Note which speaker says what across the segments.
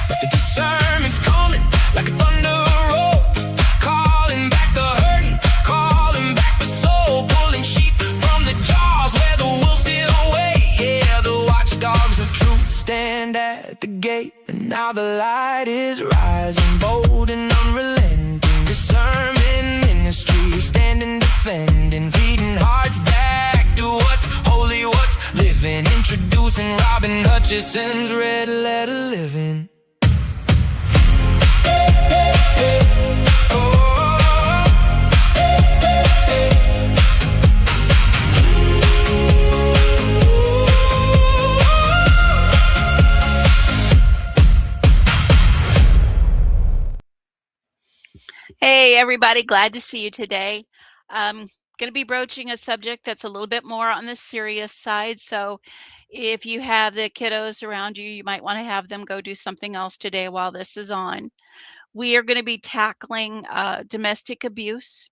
Speaker 1: but the discernment's coming like a thunder roll, calling back the hurting, calling back the soul, pulling sheep from the jaws where the wolves still wait. Yeah, the watchdogs of truth stand at the gate, and now the light is rising, bold and unrelenting. Discernment ministry, standing, defending, feeding hearts back to what's holy, what's living. Introducing Robin Hutchison's Red Letter Living.
Speaker 2: Hey everybody, glad to see you today. I'm going to be broaching a subject that's a little bit more on the serious side. So if you have the kiddos around you, you might want to have them go do something else today while this is on. We are going to be tackling domestic abuse.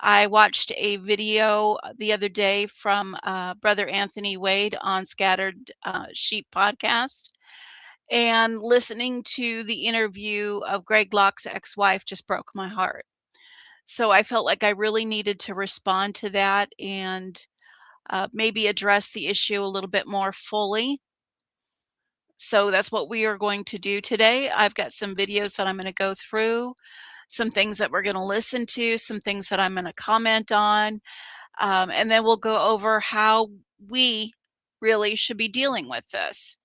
Speaker 2: I watched a video the other day from Brother Anthony Wade on Scattered Sheep podcast. And listening to the interview of Greg Locke's ex-wife just broke my heart. So I felt like I really needed to respond to that and maybe address the issue a little bit more fully. So that's what we are going to do today. I've got some videos that I'm going to go through, some things that we're going to listen to, some things that I'm going to comment on, and then we'll go over how we really should be dealing with this.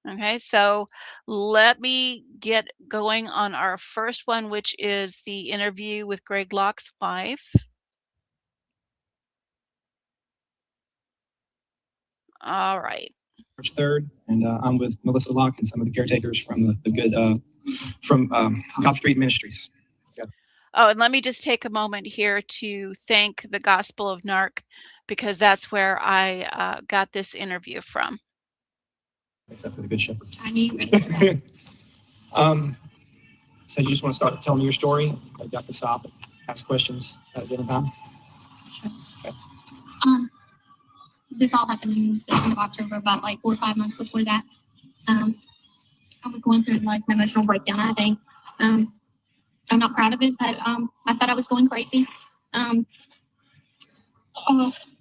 Speaker 2: Okay, so let me get going on our first one, which is the interview with Greg Locke's wife. All right.
Speaker 3: March 3rd, and I'm with Melissa Locke and some of the caretakers from the good Cop Street Ministries. Yeah.
Speaker 2: Oh, and let me just take a moment here to thank the Gospel of Narc, because that's where I got this interview from.
Speaker 3: Except for the Good Shepherd.
Speaker 4: I knew you were
Speaker 3: So you just want to start telling me your story? I got to stop and ask questions at a given time.
Speaker 4: Sure.
Speaker 3: Okay.
Speaker 4: This all happened in the end of October, about like 4 or 5 months before that. I was going through like an emotional breakdown, I think. I'm not proud of it, but I thought I was going crazy. I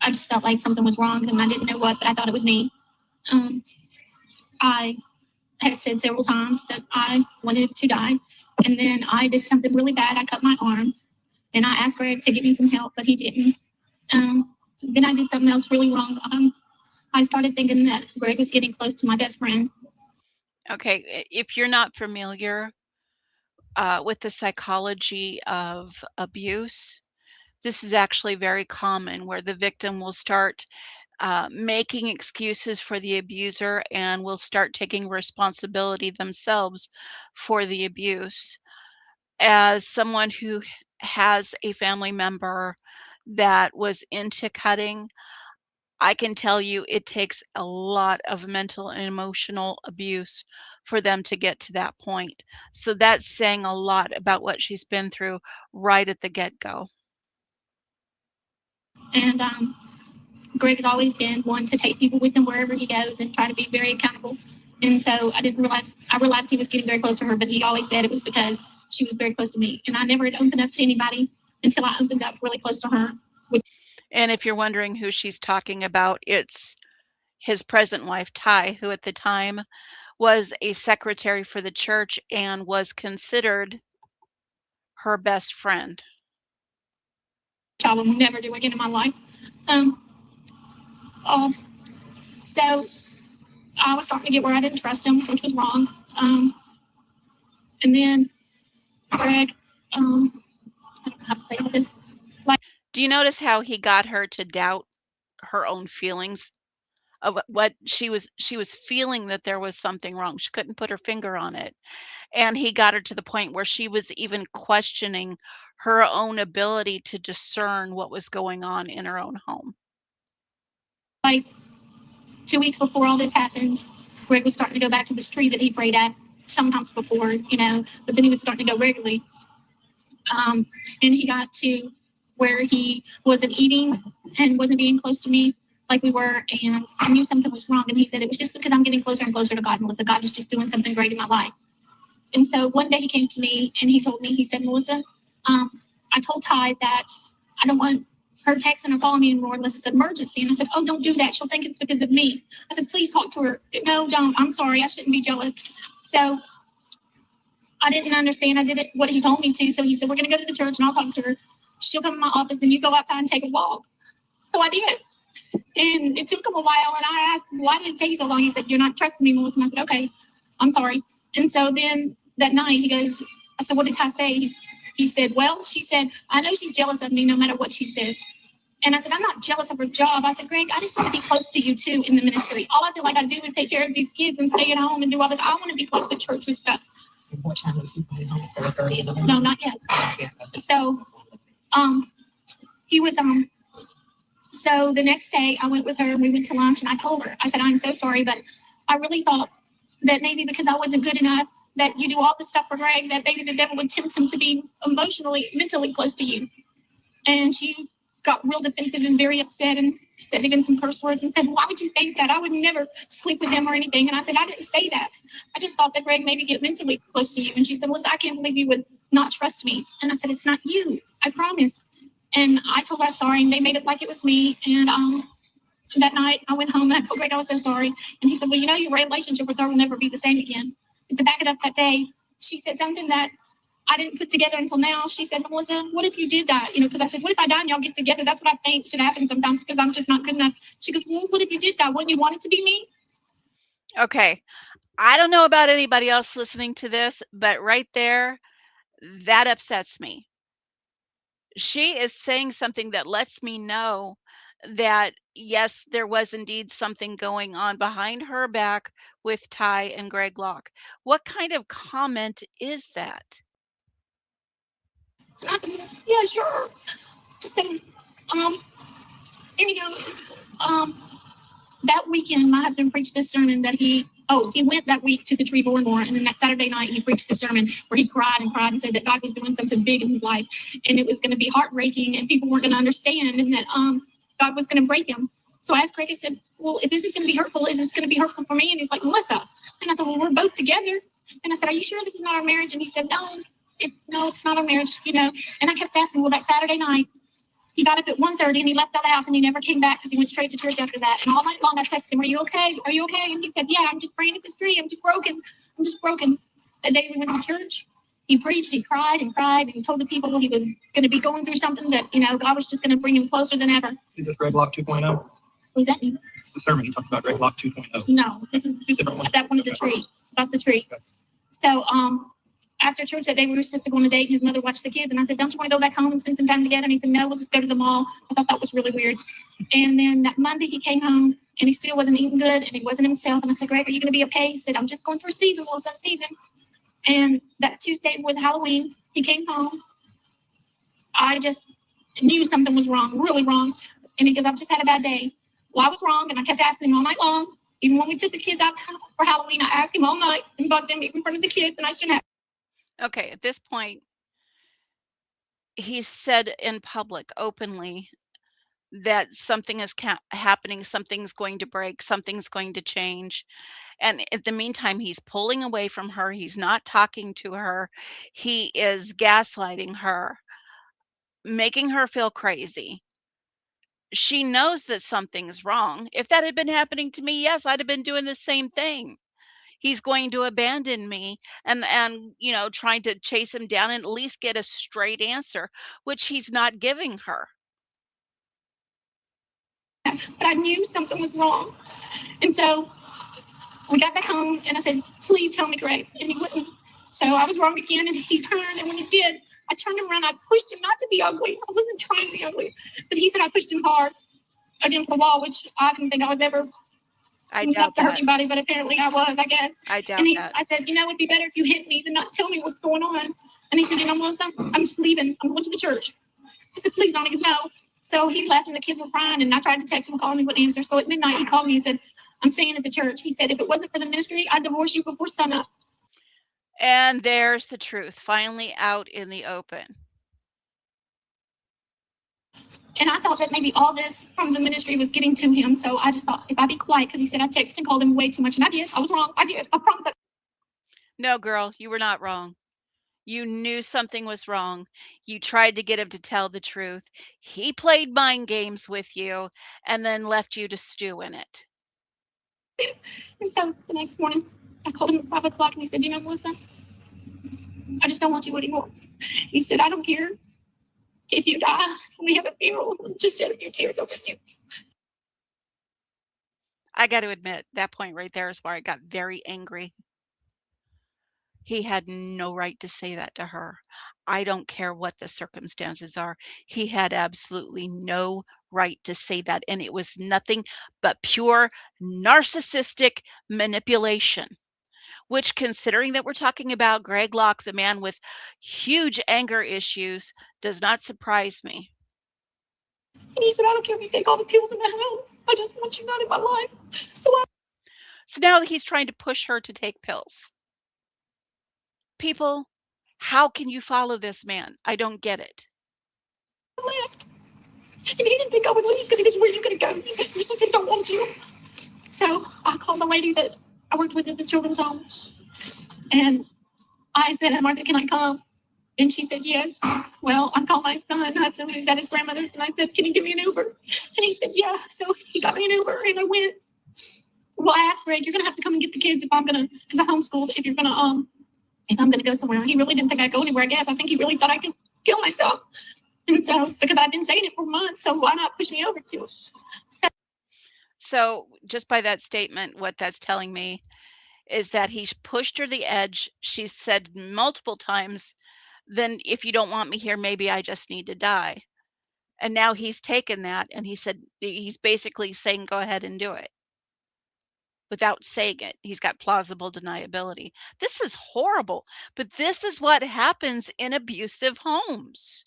Speaker 4: just felt like something was wrong, and I didn't know what, but I thought it was me. I had said several times that I wanted to die, and then I did something really bad. I cut my arm, and I asked Greg to give me some help, but he didn't. Then I did something else really wrong. I started thinking that Greg was getting close to my best friend.
Speaker 2: Okay, if you're not familiar with the psychology of abuse, this is actually very common, where the victim will start making excuses for the abuser and will start taking responsibility themselves for the abuse. As someone who has a family member that was into cutting, I can tell you it takes a lot of mental and emotional abuse for them to get to that point. So that's saying a lot about what she's been through right at the get-go.
Speaker 4: And Greg has always been one to take people with him wherever he goes and try to be very accountable. And so I realized he was getting very close to her, but he always said it was because she was very close to me. And I never had opened up to anybody until I opened up really close to her.
Speaker 2: And if you're wondering who she's talking about, it's his present wife, Ty, who at the time was a secretary for the church and was considered her best friend.
Speaker 4: Which I will never do again in my life. So I was starting to get where I didn't trust him, which was wrong. And then Greg, I don't know how to say all this.
Speaker 2: Do you notice how he got her to doubt her own feelings of what she was feeling, that there was something wrong? She couldn't put her finger on it. And he got her to the point where she was even questioning her own ability to discern what was going on in her own home.
Speaker 4: Like 2 weeks before all this happened, Greg was starting to go back to this tree that he prayed at sometimes before, but then he was starting to go regularly. And he got to where he wasn't eating and wasn't being close to me. like we were, and I knew something was wrong. And he said, it was just because I'm getting closer and closer to God, Melissa. God is just doing something great in my life. And so one day he came to me and he told me, he said, Melissa, I told Ty that I don't want her texting or calling me anymore unless it's an emergency. And I said, oh, don't do that. She'll think it's because of me. I said, please talk to her. No, don't. I'm sorry. I shouldn't be jealous. So I didn't understand. I did it what he told me to. So he said, we're going to go to the church and I'll talk to her. She'll come to my office and you go outside and take a walk. So I did. And it took him a while. And I asked, why did it take you so long? He said, you're not trusting me, Melissa. And I said, okay, I'm sorry. And so then that night he goes, I said, what did Ty say? He said, well, she said, I know she's jealous of me no matter what she says. And I said, I'm not jealous of her job. I said, Greg, I just want to be close to you too in the ministry. All I feel like I do is take care of these kids and stay at home and do all this. I want to be close to church with stuff.
Speaker 5: What time was he coming home? 4:30 in the morning?
Speaker 4: No, not yet. So he was so the next day I went with her and we went to lunch and I told her, I said, I'm so sorry, but I really thought that maybe because I wasn't good enough that you do all this stuff for Greg, that maybe the devil would tempt him to be emotionally, mentally close to you. And she got real defensive and very upset and said again some curse words and said, why would you think that? I would never sleep with him or anything. And I said, I didn't say that. I just thought that Greg maybe get mentally close to you. And she said, well, I can't believe you would not trust me. And I said, it's not you. I promise. And I told her sorry and they made it like it was me. And that night I went home and I told Greg I was so sorry. And he said, well, you know, your relationship with her will never be the same again. And to back it up that day, she said something that I didn't put together until now. She said, Melissa, what if you did that? You know, because I said, what if I die and y'all get together? That's what I think should happen sometimes because I'm just not good enough. She goes, well, what if you did that? Wouldn't you want it to be me?
Speaker 2: Okay. I don't know about anybody else listening to this, but right there, that upsets me. She is saying something that lets me know that, yes, there was indeed something going on behind her back with Ty and Greg Locke. What kind of comment is that?
Speaker 4: And I said, yeah, sure. Just said, anyhow, that weekend, my husband preached this sermon that he went that week to the Tree Bournemore, and then that Saturday night he preached the sermon where he cried and said that God was doing something big in his life, and it was going to be heartbreaking, and people weren't going to understand, and that God was going to break him. So I asked Greg, I said, well, if this is going to be hurtful, is this going to be hurtful for me? And he's like, Melissa. And I said, well, we're both together. And I said, are you sure this is not our marriage? And he said, no, it's not our marriage, you know. And I kept asking, well, that Saturday night, he got up at 1:30 and he left the house and he never came back because he went straight to church after that. And all night long I texted him, are you okay? Are you okay? And he said, yeah, I'm just praying at this tree. I'm just broken. That day we went to church, he preached, he cried and he told the people he was going to be going through something that, you know, God was just going to bring him closer than ever.
Speaker 3: Is this Greg Locke 2.0?
Speaker 4: What does that mean?
Speaker 3: The sermon you talked about, Greg Locke 2.0.
Speaker 4: No, this is
Speaker 3: Different one.
Speaker 4: that one of the tree, about the tree.
Speaker 3: Okay.
Speaker 4: So, after church that day, we were supposed to go on a date, and his mother watched the kids. And I said, don't you want to go back home and spend some time together? And he said, no, we'll just go to the mall. I thought that was really weird. And then that Monday, he came home, and he still wasn't eating good, and he wasn't himself. And I said, Greg, are you going to be okay? He said, I'm just going through a season. Well, it's that season. And that Tuesday was Halloween. He came home. I just knew something was wrong, really wrong. And he goes, I've just had a bad day. Well, I was wrong, and I kept asking him all night long. Even when we took the kids out for Halloween, I asked him all night and bugged him in front of the kids, and I shouldn't have.
Speaker 2: Okay, at this point, he said in public, openly, that something is happening, something's going to break, something's going to change. And in the meantime, he's pulling away from her. He's not talking to her. He is gaslighting her, making her feel crazy. She knows that something's wrong. If that had been happening to me, yes, I'd have been doing the same thing. He's going to abandon me and you know, trying to chase him down and at least get a straight answer, which he's not giving her.
Speaker 4: But I knew something was wrong. And so we got back home and I said, please tell me, Greg. And he wouldn't. So I was wrong again. And he turned. And when he did, I turned him around. I pushed him not to be ugly. I wasn't trying to be ugly. But he said I pushed him hard against the wall, which I didn't think I was ever
Speaker 2: doubt
Speaker 4: to hurt
Speaker 2: that.
Speaker 4: anybody. But apparently I was, I guess.
Speaker 2: I doubt
Speaker 4: And
Speaker 2: that.
Speaker 4: I said, you know, it'd be better if you hit me than not tell me what's going on. And he said, you know, Melissa, I'm just leaving. I'm going to the church. I said, please don't. He goes, no. So he left and the kids were crying and I tried to text him, call him, he wouldn't answer. So at midnight, he called me and said, I'm staying at the church. He said, if it wasn't for the ministry, I'd divorce you before sunup.
Speaker 2: And there's the truth finally out in the open.
Speaker 4: And I thought that maybe all this from the ministry was getting to him. So I just thought if I be quiet, because he said I texted and called him way too much. And I did. I was wrong. I did. I promise.
Speaker 2: No, girl, you were not wrong. You knew something was wrong. You tried to get him to tell the truth. He played mind games with you and then left you to stew in it.
Speaker 4: And so the next morning, I called him at 5 o'clock and he said, Melissa, I just don't want you anymore. He said, I don't care if you die and we have a funeral, just shed a few tears over you.
Speaker 2: I got to admit, that point right there is where I got very angry. He had no right to say that to her. I don't care what the circumstances are. He had absolutely no right to say that. And it was nothing but pure narcissistic manipulation, which, considering that we're talking about Greg Locke, the man with huge anger issues, does not surprise me.
Speaker 4: And he said, I don't care if you take all the pills in the house. I just want you not in my life. So
Speaker 2: now he's trying to push her to take pills. People, how can you follow this man? I don't get it.
Speaker 4: I left. And he didn't think I would leave because he goes, where are you going to go? Your sisters don't want you. So I called the lady that I worked with at the children's home. And I said, Martha, can I come? And she said, yes. Well, I called my son, Hudson, who's at his grandmother's, and I said, can you give me an Uber? And he said, yeah. So he got me an Uber, and I went. Well, I asked Greg, you're going to have to come and get the kids if I'm going to, because I homeschooled, if you're going to, if I'm going to go somewhere. He really didn't think I'd go anywhere, I guess. I think he really thought I could kill myself. And so, because I've been saying it for months, so why not push me over to it?
Speaker 2: So just by that statement, what that's telling me is that he's pushed her to the edge. She said multiple times, then if you don't want me here, maybe I just need to die. And now he's taken that and he said, he's basically saying, go ahead and do it. Without saying it, he's got plausible deniability. This is horrible, but this is what happens in abusive homes.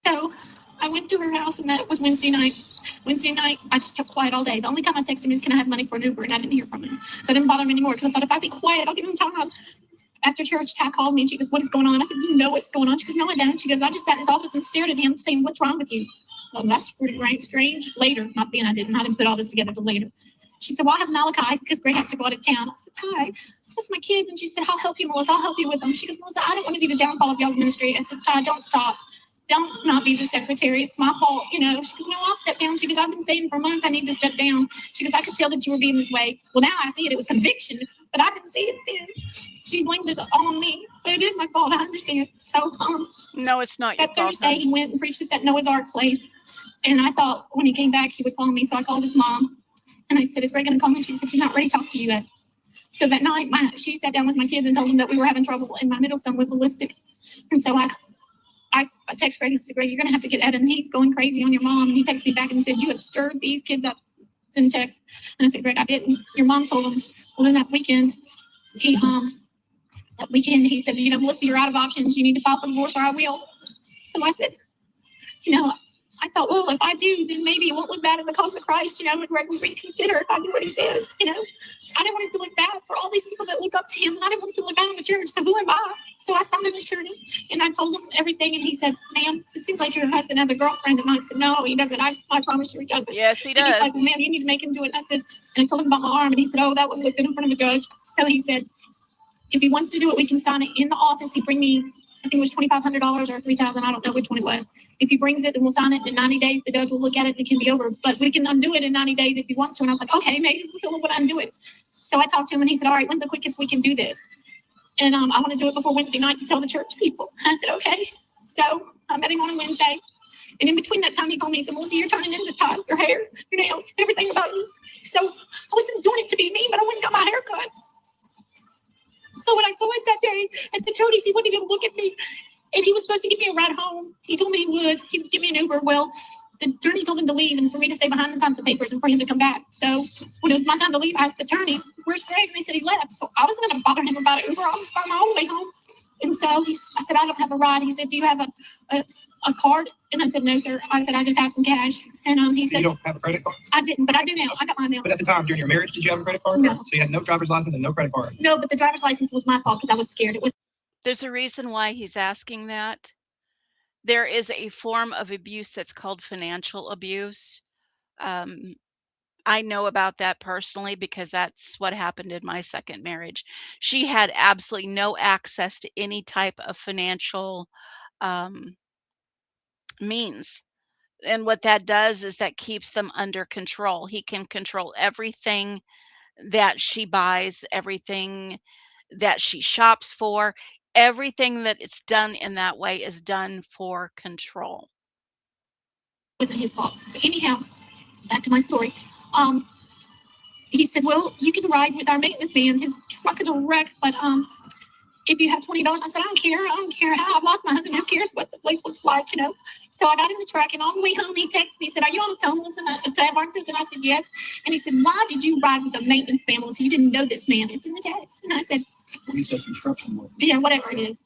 Speaker 4: So I went to her house, and that was Wednesday night. Wednesday night, I just kept quiet all day. The only time I texted him is, can I have money for an Uber? And I didn't hear from him. So I didn't bother him anymore because I thought if I be quiet, I'll give him time. After church, Ty called me and she goes, what is going on? I said, you know what's going on? She goes, no, I don't. She goes, I just sat in his office and stared at him saying, what's wrong with you? Well, that's pretty strange. Later, not then, I didn't put all this together till later. She said, well, I have Malachi because Greg has to go out of town. I said, Ty, that's my kids. And she said, I'll help you, Melissa. I'll help you with them. She goes, Melissa, I don't want to be the downfall of y'all's ministry. I said, Ty, don't stop. Don't not be the secretary. It's my fault. She goes, no, I'll step down. She goes, I've been saying for months I need to step down. She goes, I could tell that you were being this way. Well, now I see it. It was conviction, but I didn't see it then. She blamed it on me, but it is my fault. I understand. So,
Speaker 2: no, it's not your
Speaker 4: that
Speaker 2: fault.
Speaker 4: Thursday, he went and preached at that Noah's Ark place. And I thought when he came back, he would call me. So I called his mom and I said, is Greg going to call me? She said, he's not ready to talk to you yet. So that night, she sat down with my kids and told them that we were having trouble, and my middle son went ballistic. And so I text Greg and said, Greg, you're going to have to get Adam. He's going crazy on your mom. And he texted me back and he said, you have stirred these kids up. It's in text. And I said, Greg, I didn't. Your mom told him. Well, then that weekend, he said, Melissa, you're out of options. You need to file for divorce or I will. So I said, I thought, well, if I do, then maybe it won't look bad in the cause of Christ, and Greg would reconsider if I do what he says, I didn't want it to look bad for all these people that look up to him, and I didn't want it to look bad in the church, so who am I? So I found an attorney, and I told him everything, and he said, ma'am, it seems like your husband has a girlfriend, and I said, no, he doesn't, I promise you he doesn't.
Speaker 2: Yes, he does.
Speaker 4: And he's like, well, ma'am, you need to make him do it, and I said, and I told him about my arm, and he said, oh, that wouldn't look good in front of a judge. So he said, if he wants to do it, we can sign it in the office. He'd bring me, I think it was $2,500 or $3,000. I don't know which one it was. If he brings it, then we'll sign it. In 90 days, the judge will look at it and it can be over. But we can undo it in 90 days if he wants to. And I was like, okay, maybe he'll undo it. So I talked to him and he said, all right, when's the quickest we can do this? And I want to do it before Wednesday night to tell the church people. And I said, okay. So I met him on a Wednesday. And in between that time, he told me, he said, Melissa, you're turning into Todd, your hair, your nails, everything about you. So I wasn't doing it to be me, but I went and got my hair cut. So when I saw it that day at the Chodi's, he wouldn't even look at me. And he was supposed to give me a ride home. He told me he would. He would give me an Uber. Well, the attorney told him to leave and for me to stay behind and sign some papers and for him to come back. So when it was my time to leave, I asked the attorney, where's Greg? And they said he left. So I wasn't going to bother him about an Uber. I was just on my own way home. And so I said, I don't have a ride. He said, do you have a card? And I said, no, sir. I said, I just have some cash. And he said,
Speaker 3: You don't have a credit card?
Speaker 4: I didn't, but I do now. I got mine now.
Speaker 3: But at the time, during your marriage, did you have a credit card?
Speaker 4: No.
Speaker 3: So you had no driver's license and no credit card?
Speaker 4: No, but the driver's license was my fault because I was scared. It was.
Speaker 2: There's a reason why he's asking that. There is a form of abuse that's called financial abuse. Um, I know about that personally because that's what happened in my second marriage. She had absolutely no access to any type of financial um, means. And what that does is that keeps them under control. He can control everything that she buys, everything that she shops for, everything that it's done in that way is done for control.
Speaker 4: Wasn't his fault. So anyhow, back to my story. Um, he said, "Well, you can ride with our maintenance man. His truck is a wreck, but if you have $20," I said, "I don't care. I don't care how I've lost my husband. Who cares what the place looks like, you know?" So I got in the truck, and on the way home, he texted me. He said, "Are you almost homeless to Martins?" And I said, "Yes." And he said, "Why did you ride with the maintenance man? So you didn't know this man." It's in the text. And I said,
Speaker 3: He said construction work.
Speaker 4: "Yeah, whatever it is."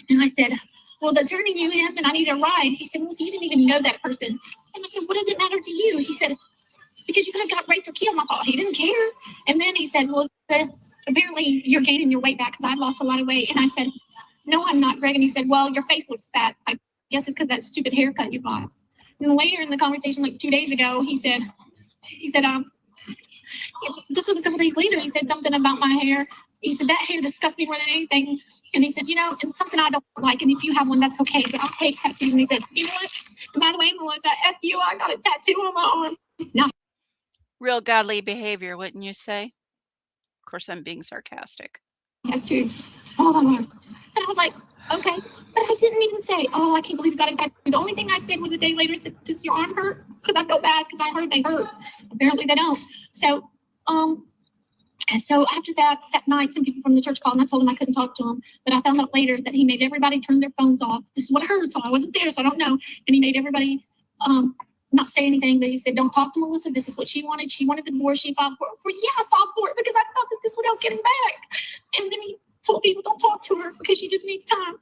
Speaker 4: And I said, "Well, the attorney knew him, and I need a ride." He said, "Well, so you didn't even know that person." And I said, "What does it matter to you?" He said, "Because you could have got raped or killed." And I thought he didn't care. And then he said, "Well, apparently you're gaining your weight back because I lost a lot of weight." And I said, "No, I'm not, Greg." And he said, "Well, your face looks fat. I guess it's because that stupid haircut you got." And then later in the conversation, like 2 days ago, he said, this was a couple days later, he said something about my hair. He said, "That hair disgusts me more than anything." And he said, "You know, it's something I don't like. And if you have one, that's okay. But I hate tattoos." And he said, "You know what? And by the way, Melissa, F you, I got a tattoo on my arm." No,
Speaker 2: Real godly behavior, wouldn't you say? Of course, I'm being sarcastic.
Speaker 4: he has two on my arm. And I was like, "Okay." But I didn't even say, "Oh, I can't believe you got a tattoo." The only thing I said was a day later, said, "Does your arm hurt?" Because I felt bad because I heard they hurt. Apparently they don't. So after that night, some people from the church called and I told him I couldn't talk to him. But I found out later that he made everybody turn their phones off. This is what I heard, so I wasn't there, so I don't know. And he made everybody not say anything. But he said, "Don't talk to Melissa. This is what she wanted. She wanted the divorce. She filed for it." Yeah, I filed for it because I thought that this would help getting back. And then he told people, "Don't talk to her because she just needs time."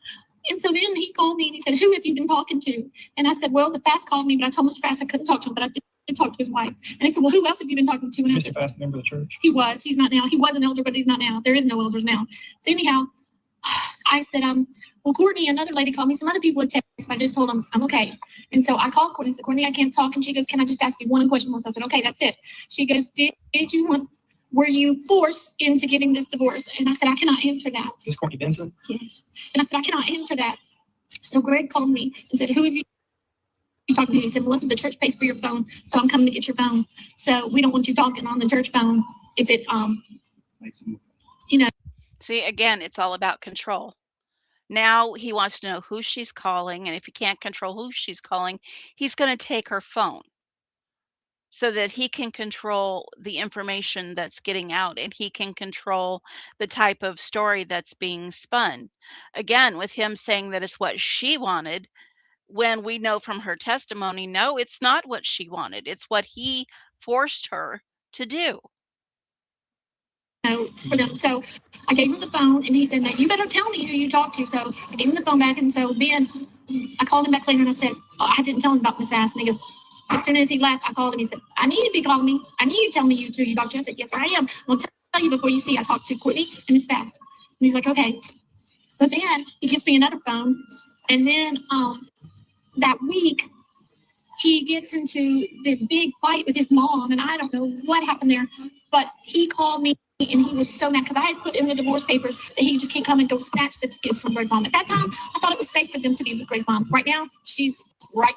Speaker 4: And so then he called me and he said, "Who have you been talking to?" And I said, "Well, the Fast called me, but I told Mr. Fast I couldn't talk to him, but I did talk to his wife." And he said, "Well, who else have you been talking to?" And I
Speaker 3: Is
Speaker 4: said,
Speaker 3: Mr. Fast a member of the church?
Speaker 4: he was. He's not now. He was an elder, but he's not now. There is no elders now. So anyhow, I said, "Well, Courtney," another lady called me. Some other people would text, but I just told them I'm okay. And so I called Courtney and said, "Courtney, I can't talk." And she goes, "Can I just ask you one question?" I said, "Okay, that's it." She goes, were you forced into getting this divorce?" And I said, "I cannot answer that."
Speaker 3: Is this Courtney Benson?
Speaker 4: Yes. And I said, "I cannot answer that." So Greg called me and said, "Who have you talking to?" He said, "Melissa, the church pays for your phone, so I'm coming to get your phone. So we don't want you talking on the church phone if it,
Speaker 2: See, again, it's all about control. Now he wants to know who she's calling, and if he can't control who she's calling, he's going to take her phone so that he can control the information that's getting out and he can control the type of story that's being spun. Again, with him saying that it's what she wanted, when we know from her testimony, no, it's not what she wanted. It's what he forced her to do.
Speaker 4: for them. So I gave him the phone and he said, "Now you better tell me who you talked to." So I gave him the phone back. And so then I called him back later and I said, I didn't tell him about Miss Ass. And he goes, as soon as he left, I called him. He said, "I need you to be calling me. I need you to tell me who you talked to." I said, "Yes, sir, I am. I'll tell you before you see. I talked to Courtney and Miss Fast." And he's like, "Okay." So then he gets me another phone. And then that week, he gets into this big fight with his mom, and I don't know what happened there, but he called me and he was so mad because I had put in the divorce papers that he just can't come and go snatch the kids from Greg's mom. At that time, I thought it was safe for them to be with Greg's mom. Right now, she's right.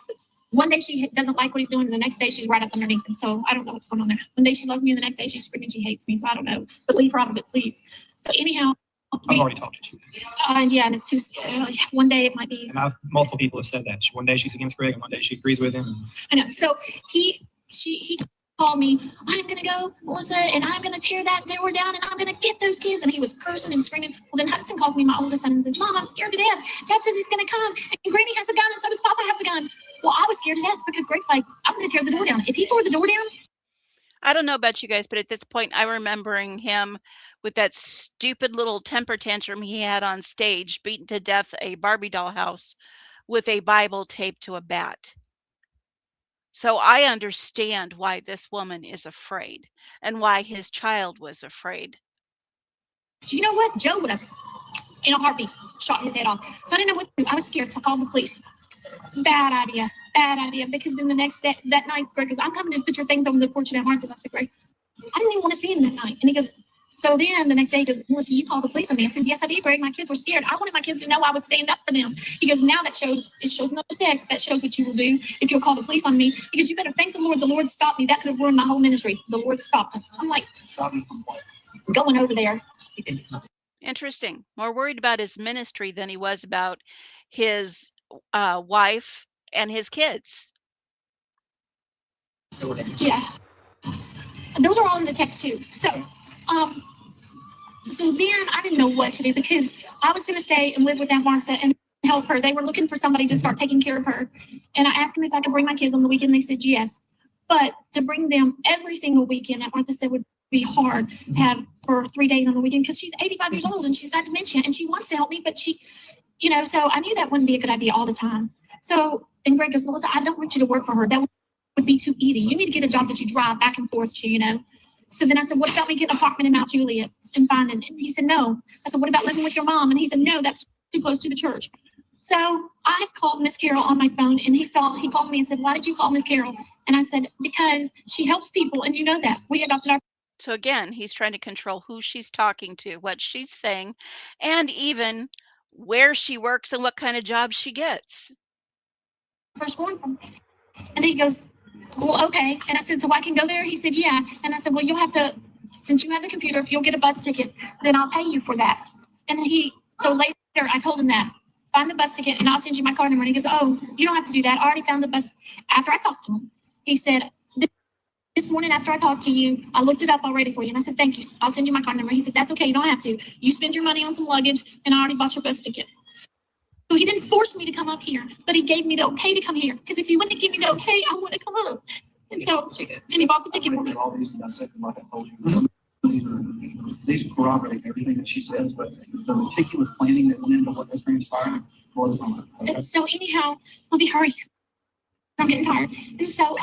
Speaker 4: One day she doesn't like what he's doing, and the next day she's right up underneath him. So I don't know what's going on there. One day she loves me, and the next day she's screaming she hates me. So I don't know, but leave her out of it, please. So anyhow,
Speaker 3: I've already talked to you.
Speaker 4: yeah, and it's too. One day it might be.
Speaker 3: And multiple people have said that. One day she's against Greg, and one day she agrees with him.
Speaker 4: I know. So he called me. "I'm gonna go, Melissa, and I'm gonna tear that door down, and I'm gonna get those kids." And he was cursing and screaming. Well, then Hudson calls me, my oldest son, and says, "Mom, I'm scared to death. Dad says he's gonna come, and Granny has a gun, and so does Papa have the gun." Well, I was scared to death because Greg's like, "I'm gonna tear the door down." If he tore the door down.
Speaker 2: I don't know about you guys, but at this point, I'm remembering him with that stupid little temper tantrum he had on stage, beaten to death a Barbie doll house with a Bible taped to a bat. So I understand why this woman is afraid and why his child was afraid.
Speaker 4: Do you know what? Joe would have, in a heartbeat, shot his head off. So I didn't know what to do. I was scared, so I called the police. Bad idea. Because then the next day, that night, Greg goes, I'm coming to put your things on the porch at Martha's. I said, Greg, I didn't even want to see him that night. And he goes, so then the next day he goes, Melissa, you called the police on me. I said, yes, I did, Greg. My kids were scared. I wanted my kids to know I would stand up for them. He goes, now it shows in those texts. That shows what you will do if you'll call the police on me. He goes, you better thank the Lord. The Lord stopped me. That could have ruined my whole ministry. The Lord stopped me. I'm like, going over there.
Speaker 2: Interesting. More worried about his ministry than he was about his wife and his kids.
Speaker 4: Yeah. Those are all in the text too. So then I didn't know what to do because I was going to stay and live with Aunt Martha and help her. They were looking for somebody to start taking care of her. And I asked them if I could bring my kids on the weekend. They said yes. But to bring them every single weekend, Aunt Martha said would be hard to have for 3 days on the weekend because she's 85 years old and she's got dementia and she wants to help me, but she, so I knew that wouldn't be a good idea all the time. So, and Greg goes, Melissa, I don't want you to work for her. That would be too easy. You need to get a job that you drive back and forth to, So then I said, what about me getting an apartment in Mount Juliet and finding it? And he said, no. I said, what about living with your mom? And he said, no, that's too close to the church. So I called Miss Carol on my phone and he called me and said, why did you call Miss Carol? And I said, because she helps people. And you know that. We adopted our.
Speaker 2: So again, he's trying to control who she's talking to, what she's saying, and even where she works and what kind of job she gets.
Speaker 4: Firstborn from me. And he goes, well, okay. And I said, so I can go there? He said, yeah. And I said, well, you'll have to, since you have the computer, if you'll get a bus ticket, then I'll pay you for that. And so later I told him that, find the bus ticket and I'll send you my card number. And he goes, oh, you don't have to do that. I already found the bus after I talked to him. He said, this morning after I talked to you, I looked it up already for you. And I said, thank you. I'll send you my card number. He said, that's okay. You don't have to. You spend your money on some luggage and I already bought your bus ticket. So he didn't force me to come up here, but he gave me the okay to come here. Because if he wouldn't have given me the okay, I wouldn't have come up. And so, and he bought the ticket for me.
Speaker 3: All these dissected, like I told you. These corroborate everything that she says, but the meticulous planning that went into what has transpired was on.
Speaker 4: And so anyhow, let me hurry. I'm getting tired. And so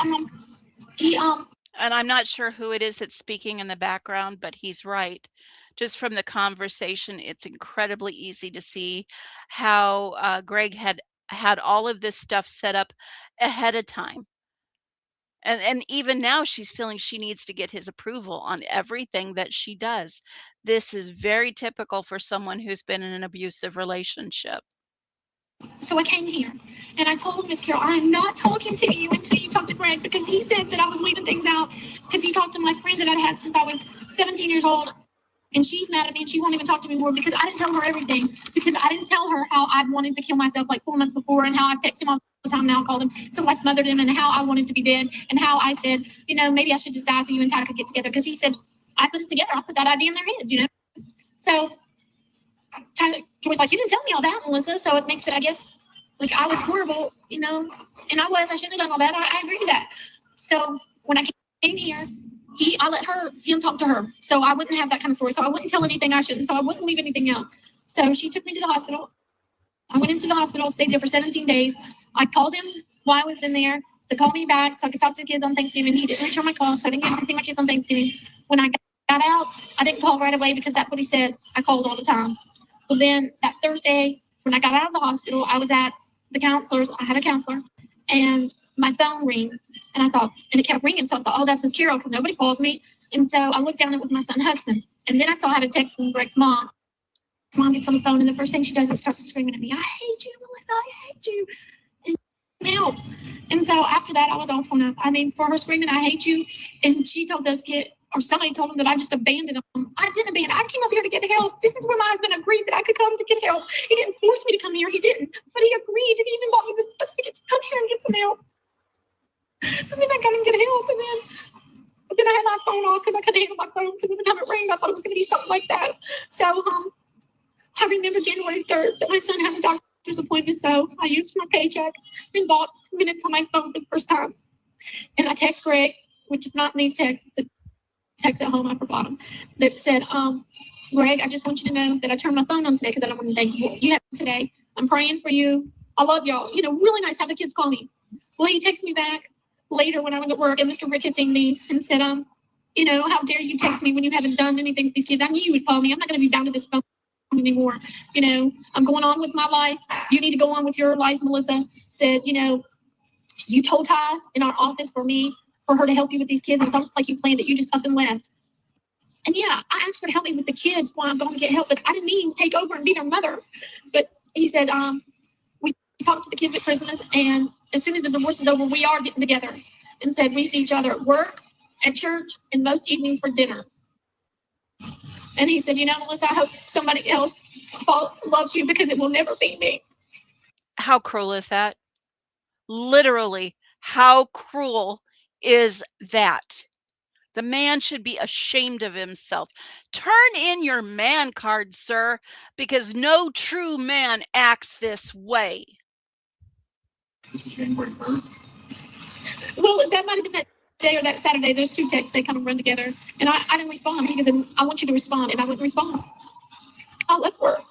Speaker 2: and I'm not sure who it is that's speaking in the background, but he's right. Just from the conversation, it's incredibly easy to see how Greg had all of this stuff set up ahead of time. And even now she's feeling she needs to get his approval on everything that she does. This is very typical for someone who's been in an abusive relationship.
Speaker 4: So I came here and I told Miss Carol, I'm not talking to you until you talk to Greg because he said that I was leaving things out because he talked to my friend that I'd had since I was 17 years old. And she's mad at me and she won't even talk to me more because I didn't tell her everything because I didn't tell her how I'd wanted to kill myself like 4 months before and how I texted him all the time and I called him. So I smothered him and how I wanted to be dead and how I said, maybe I should just die so you and Ty could get together because he said, I put it together. I put that idea in their head, So Joy's like, you didn't tell me all that, Melissa. So it makes it, I guess, like I was horrible, and I shouldn't have done all that. I agree with that. So when I came here, I let him talk to her. So I wouldn't have that kind of story. So I wouldn't tell anything I shouldn't. So I wouldn't leave anything out. So she took me to the hospital. I went into the hospital, stayed there for 17 days. I called him while I was in there to call me back so I could talk to the kids on Thanksgiving. He didn't return my call, so I didn't get to see my kids on Thanksgiving. When I got out, I didn't call right away because that's what he said. I called all the time. Well, then that Thursday, when I got out of the hospital, I was at the counselor's. I had a counselor, and my phone rang, and I thought, and it kept ringing. So I thought, oh, that's Miss Carol because nobody calls me. And so I looked down, it was my son Hudson. And then I saw I had a text from Greg's mom. His mom gets on the phone, and the first thing she does is starts screaming at me, I hate you, Melissa, I hate you. And help. And so after that, I was all torn up. I mean, for her screaming, I hate you. And she told those kids, or somebody told them that I just abandoned them. I didn't abandon. I came up here to get help. This is where my husband agreed that I could come to get help. He didn't force me to come here. He didn't. But he agreed. And he even bought me the bus ticket to come here and get some help. So then I got and get help. And then I had my phone off because I couldn't handle my phone because every time it rang, I thought it was going to be something like that. So I remember January 3rd that my son had a doctor's appointment. So I used my paycheck and bought minutes on my phone for the first time. And I text Greg, which is not in these texts. It's a text at home. I forgot them. That said, Greg, I just want you to know that I turned my phone on today because I don't want to thank you today. I'm praying for you. I love y'all. Really nice how the kids call me. Well, he texted me back later when I was at work, and Mr. Rick had seen these and said, how dare you text me when you haven't done anything with these kids? I knew you would call me. I'm not going to be bound to this phone anymore. I'm going on with my life. You need to go on with your life, Melissa. Said, you told Ty in our office for her to help you with these kids. It's almost like you planned it. You just up and left. And yeah, I asked her to help me with the kids while I'm going to get help, but I didn't mean take over and be their mother. But he said, we talked to the kids at Christmas, and as soon as the divorce is over, we are getting together. And said we see each other at work, at church, and most evenings for dinner. And he said, Melissa, I hope somebody else loves you because it will never be me.
Speaker 2: How cruel is that? Literally, how cruel is that? The man should be ashamed of himself. Turn in your man card, sir, because no true man acts this way.
Speaker 3: This was January 3rd.
Speaker 4: Well, that might have been that day or that Saturday. There's two texts. They kind of run together. And I didn't respond. He said, I want you to respond. And I wouldn't respond. I left work.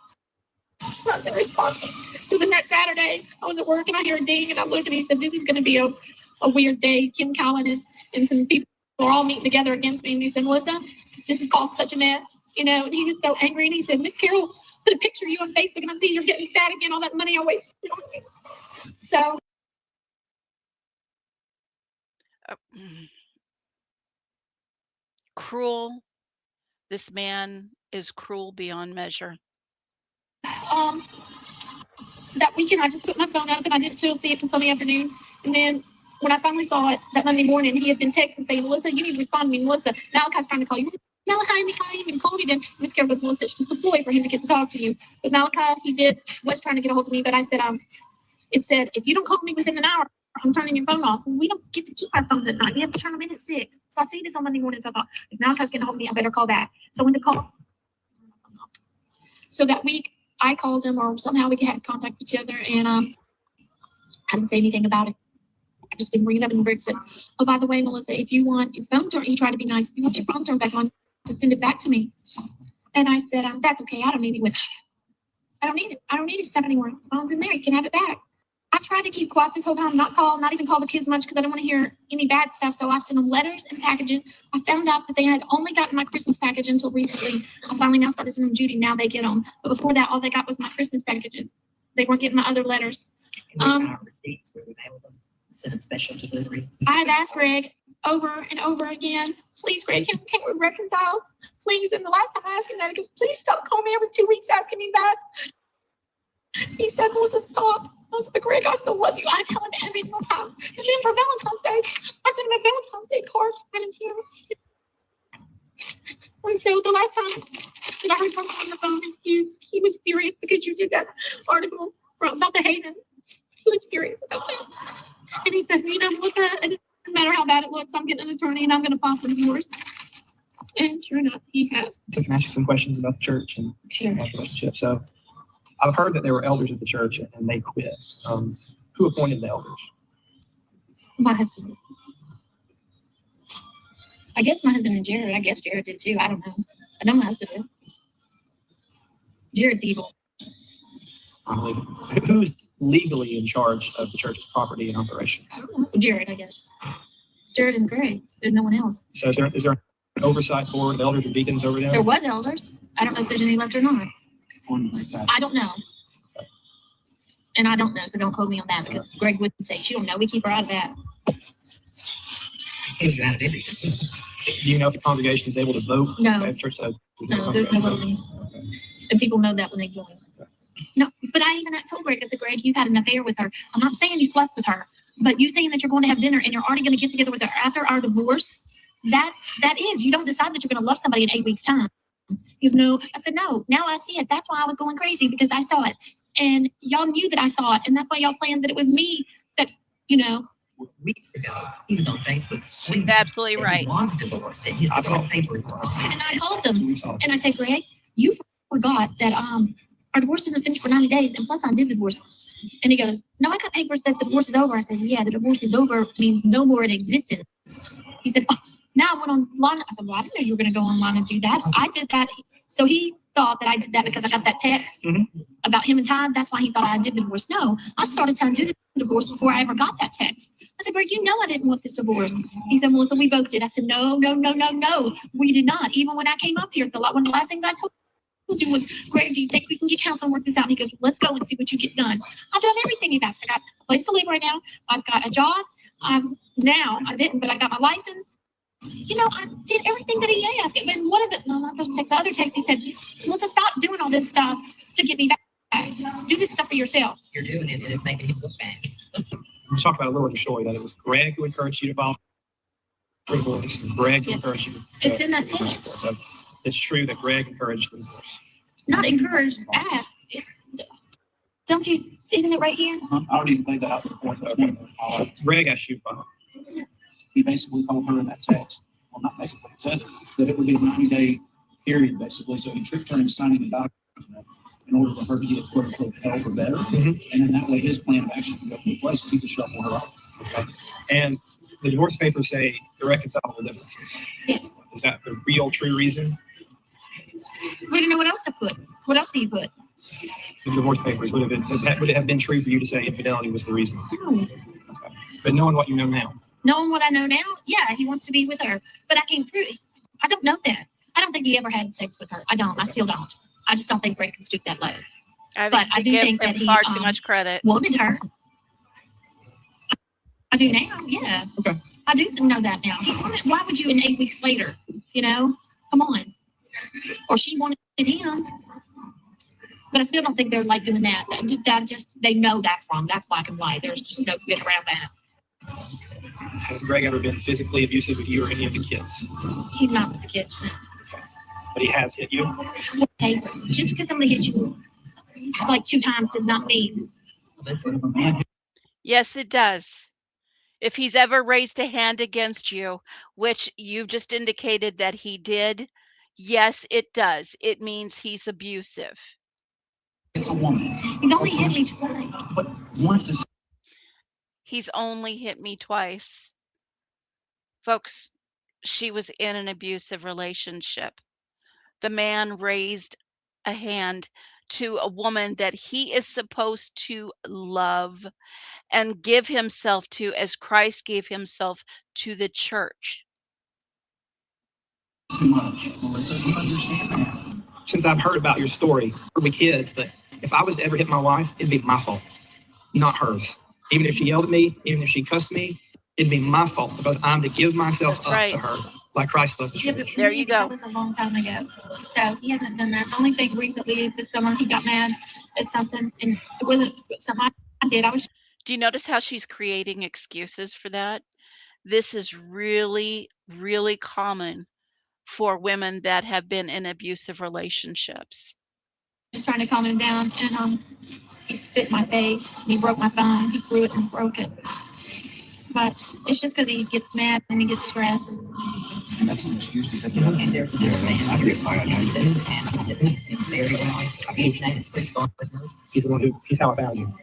Speaker 4: I didn't respond. So then that Saturday, I was at work and I hear a ding and I look and he said, this is going to be a weird day. Kim Collins and some people are all meeting together against me. And he said, Melissa, this has caused such a mess. And he was so angry. And he said, Miss Carol, put a picture of you on Facebook and I see you're getting fat again. All that money I wasted on you. So.
Speaker 2: Cruel. This man is cruel beyond measure.
Speaker 4: That weekend, I just put my phone up and I didn't see it till Sunday afternoon. And then when I finally saw it that Monday morning, he had been texting saying, Melissa, you need to respond to me. Melissa, Malachi's trying to call you. Malachi, he can't even call me then. Miss Carol goes, Melissa, it's just a ploy for him to get to talk to you. But Malachi, was trying to get a hold of me. But I said, it said, if you don't call me within an hour, I'm turning your phone off. We don't get to keep our phones at night. We have to turn them in at 6. So I see this on Monday morning. So I thought, if Malachi's getting a hold of me, I better call back. So when the call. So that week, I called him, or somehow we had contact with each other, and I didn't say anything about it. I just didn't bring it up. And Greg said, oh, by the way, Melissa, if you want your phone turned, he tried to be nice. If you want your phone turned back on, to send it back to me. And I said, that's okay. I don't need it. He went, I don't need it. I don't need his stuff anymore. The phone's in there. You can have it back. I tried to keep quiet this whole time, not even call the kids much because I don't want to hear any bad stuff. So I've sent them letters and packages. I found out that they had only gotten my Christmas package until recently. I finally now started sending Judy. Now they get them. But before that, all they got was my Christmas packages. They weren't getting my other letters.
Speaker 5: Receipts where we mailed them, sent them special delivery.
Speaker 4: I have asked Greg over and over again, please, Greg, can we reconcile? Please. And the last time I asked him that, he goes, please stop calling me every 2 weeks asking me that. He said, Melissa, stop. I said, but Greg, I still love you. I tell him every single time. And then for Valentine's Day, I sent him a Valentine's Day card. And so the last time that I heard from him on the phone, he was furious because you did that article about the Havens. He was furious about it. And he said, Melissa, it doesn't matter how bad it looks, I'm getting an attorney and I'm going to file for divorce. And sure enough, he has.
Speaker 6: So can I ask you some questions about the church and that relationship? So I've heard that there were elders at the church and they quit. Who appointed the elders?
Speaker 4: My husband.
Speaker 5: I guess my husband and Jared. I guess Jared did too. I don't know. I know my husband did. Jared's evil.
Speaker 6: Who's legally in charge of the church's property and operations?
Speaker 4: Jared, I guess. Jared and Greg. There's no one else.
Speaker 6: So is there an oversight board of elders or deacons over there?
Speaker 4: There was elders. I don't know if there's any left or not. I don't know. And I don't know, so don't quote me on that because Greg would say, you don't know, we keep her out of that.
Speaker 5: He's out of everything.
Speaker 6: Do you know if the congregation is able to vote?
Speaker 4: No.
Speaker 6: At church, so
Speaker 4: No, there's no voting. And people know that when they join. No, but I even told Greg, I said, Greg, you've had an affair with her. I'm not saying you slept with her, but you saying that you're going to have dinner and you're already going to get together with her after our divorce, that is, you don't decide that you're going to love somebody in 8 weeks' time. He goes, no. I said, no, now I see it. That's why I was going crazy because I saw it. And y'all knew that I saw it. And that's why y'all planned that it was me that,
Speaker 5: Weeks ago, he was on Facebook.
Speaker 2: She's absolutely right.
Speaker 5: He was divorced and his divorce papers were on.
Speaker 4: And I called him and I said, Greg, you forgot that our divorce doesn't finish for 90 days. And plus I did divorce. And he goes, no, I got papers that the divorce is over. I said, yeah, the divorce is over means no more in existence. He said, oh, now I went online. I said, well, I didn't know you were going to go online and do that. I did that. So he thought that I did that because I got that text about him and Ty. That's why he thought I did the divorce. No, I started trying to do the divorce before I ever got that text. I said, Greg, you know I didn't want this divorce. He said, Melissa, we both did. I said, no, we did not. Even when I came up here, one of the last things I told do was, Greg, do you think we can get counsel and work this out? And he goes, let's go and see what you get done. I've done everything you've asked. I got a place to live right now. I've got a job. Now I didn't, but I got my license. You know, I did everything that he asked. And then one of the, no, not those texts, the other text, he said, Melissa, stop doing all this stuff to get me back. Do this stuff for yourself.
Speaker 7: You're doing it, and it's making him look bad.
Speaker 6: We talked about a little in the story that it was Greg who encouraged you to volunteer. Greg
Speaker 4: Yes.
Speaker 6: encouraged you.
Speaker 4: It's in that text.
Speaker 6: So it's true that Greg encouraged the divorce.
Speaker 4: Not encouraged, asked. Don't you, isn't it right here?
Speaker 3: I already laid that out before.
Speaker 6: Greg asked you to file.
Speaker 3: He basically told her in that text, well, not basically, it says that it would be a 90-day period, basically. So he tricked her into signing the document in order for her to get quote unquote help or better.
Speaker 6: Mhm.
Speaker 3: And then that way his plan of action can go into place and he can shuffle her off.
Speaker 6: Okay. And the divorce papers say irreconcilable differences.
Speaker 4: Yes.
Speaker 6: Is that the real true reason?
Speaker 4: We didn't know what else to put. What else do you put?
Speaker 6: The divorce papers would it have been true for you to say infidelity was the reason?
Speaker 4: No.
Speaker 6: But knowing what you know now.
Speaker 4: Knowing what I know now, yeah, he wants to be with her. But I can't prove it. I don't know that. I don't think he ever had sex with her. I don't. I still don't. I just don't think Greg can stoop that low.
Speaker 2: I
Speaker 4: But
Speaker 2: think
Speaker 4: I
Speaker 2: he
Speaker 4: do
Speaker 2: gives
Speaker 4: think
Speaker 2: him
Speaker 4: that he,
Speaker 2: far too much credit.
Speaker 4: Wanted her. I do now, yeah.
Speaker 6: Okay.
Speaker 4: I do know that now. Why would you in 8 weeks later? You know, come on. Or she wanted him. But I still don't think they're like doing that. That just, they know that's wrong. That's black and white. There's just no getting around that.
Speaker 6: Has Greg ever been physically abusive with you or any of the kids?
Speaker 4: He's not with the kids.
Speaker 6: But he has hit you?
Speaker 4: Okay, just because somebody hits you like 2 times does not mean.
Speaker 7: Listen,
Speaker 3: If a man
Speaker 2: Yes, it does. If he's ever raised a hand against you, which you've just indicated that he did, yes, it does. It means he's abusive.
Speaker 3: hits a woman,
Speaker 4: He's only hit me twice.
Speaker 3: but once is
Speaker 2: He's only hit me twice. Folks, she was in an abusive relationship. The man raised a hand to a woman that he is supposed to love and give himself to as Christ gave himself to the church.
Speaker 3: too much. Melissa, you understand that.
Speaker 6: Since I've heard about your story, with kids, but if I was to ever hit my wife, it'd be my fault, not hers. Even if she yelled at me, even if she cussed me, it'd be my fault because I'm to give myself
Speaker 2: That's
Speaker 6: up
Speaker 2: right.
Speaker 6: to her like Christ loved the
Speaker 4: Yeah, but
Speaker 6: church.
Speaker 2: There you go.
Speaker 4: That was a long time ago. So he hasn't done that. The only thing recently this summer he got mad at something, and it wasn't something I did. I was
Speaker 2: Do you notice how she's creating excuses for that? This is really, really common for women that have been in abusive relationships.
Speaker 4: just trying to calm him down, and he spit in my face. He broke my phone. He threw it and broke it. But it's just because he gets mad and he gets stressed.
Speaker 3: And that's an excuse to take it out.
Speaker 7: and there's another man I agree with you doesn't ask him that makes him very well. His name is Chris Bartlett.
Speaker 6: He's the one who, he's how I found you.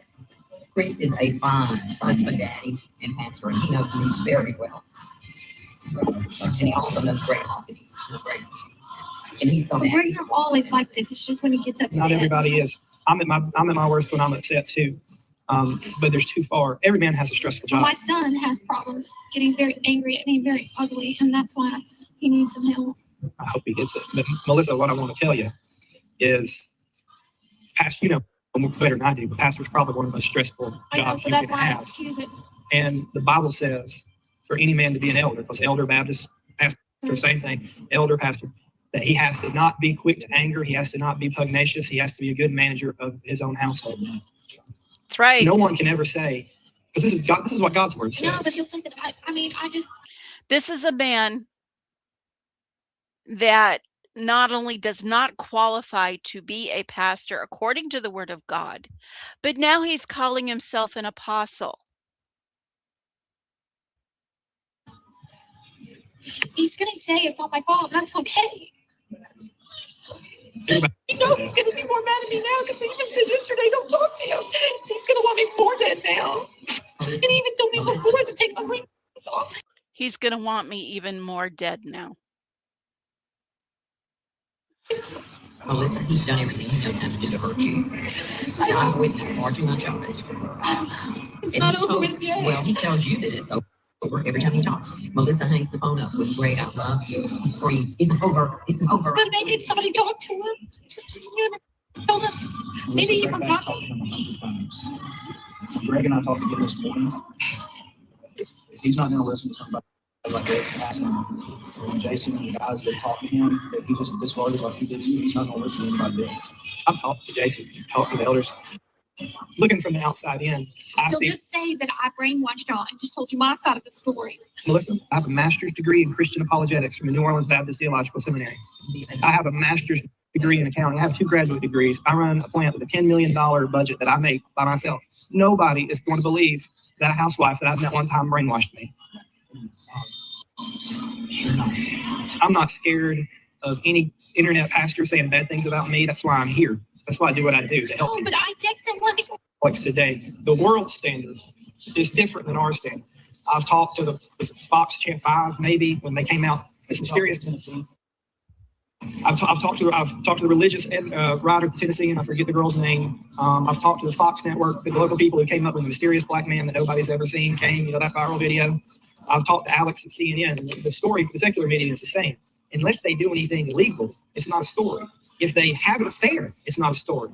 Speaker 7: Chris is a fine husband, daddy, and pastor, and he knows me very well. And he also knows Greg Locke, and he's great. And he's so
Speaker 4: But
Speaker 7: mad.
Speaker 4: Greg's not always like this. It's just when he gets upset.
Speaker 6: Not everybody is. I'm at my worst when I'm upset too. But there's too far. Every man has a stressful job.
Speaker 4: My son has problems getting very angry at me, very ugly, and that's why he needs some help.
Speaker 6: I hope he gets it. But Melissa, what I want to tell you is, pastor, you know better than I do, but pastor's probably one of the most stressful
Speaker 4: I know,
Speaker 6: jobs
Speaker 4: so
Speaker 6: you
Speaker 4: that's
Speaker 6: can
Speaker 4: why I
Speaker 6: have.
Speaker 4: excuse it.
Speaker 6: And the Bible says for any man to be an elder, because elder, Baptist, pastor, same thing, elder, pastor, that he has to not be quick to anger. He has to not be pugnacious. He has to be a good manager of his own household.
Speaker 2: That's right.
Speaker 6: No one can ever say, because this is God, this is what God's word
Speaker 4: No, but
Speaker 6: says.
Speaker 4: he'll say that. I just
Speaker 2: This is a man that not only does not qualify to be a pastor according to the word of God, but now he's calling himself an apostle.
Speaker 4: he's gonna say it's all my fault. That's okay.
Speaker 6: Everybody
Speaker 4: He
Speaker 6: says
Speaker 4: knows
Speaker 6: that.
Speaker 4: he's gonna be more mad at me now because he even said yesterday, "Don't talk to him." He's gonna want me more dead now. And he even told me before to take my rings off.
Speaker 2: He's going to want me even more dead now.
Speaker 7: Well, listen, he's done everything he knows how to do to hurt you. And I'm with you far too much on it.
Speaker 4: It's
Speaker 7: And
Speaker 4: not
Speaker 7: he's
Speaker 4: over
Speaker 7: told-
Speaker 4: with yet.
Speaker 7: Well, he tells you that it's over. over every time he talks. Melissa hangs the phone up with Greg, I love you. He screams, it's over, it's over.
Speaker 4: But maybe if somebody talked to him, just told him, maybe you
Speaker 3: Greg
Speaker 4: forgot.
Speaker 3: talked to him a hundred times. Greg and I talked again this morning. If he's not going to listen to somebody like that, ask him, Jason and the guys that talk to him, that he just discarded like he did you, he's not going to listen to anybody else.
Speaker 6: I've talked to Jason, talked to the elders. Looking from the outside in, I
Speaker 4: So
Speaker 6: see,
Speaker 4: just say that I brainwashed y'all and just told you my side of the story.
Speaker 6: Melissa, I have a master's degree in Christian apologetics from the New Orleans Baptist Theological Seminary. I have a master's degree in accounting. I have 2 graduate degrees. I run a plant with a $10 million budget that I make by myself. Nobody is going to believe that a housewife that I've met one time brainwashed me. I'm not scared of any internet pastor saying bad things about me. That's why I'm here. That's why I do what I do to help
Speaker 4: Oh,
Speaker 6: you.
Speaker 4: but I texted one.
Speaker 6: Like today, the world standard is different than our standard. I've talked to was it Fox Channel 5 maybe when they came out. It's mysterious.
Speaker 3: Tennessee.
Speaker 6: I've talked to the religious writer of Tennessee, and I forget the girl's name. I've talked to the Fox Network, the local people who came up with a mysterious black man that nobody's ever seen. That viral video. I've talked to Alex at CNN. And the story for the secular media is the same. Unless they do anything illegal, it's not a story. If they have an affair, it's not a story.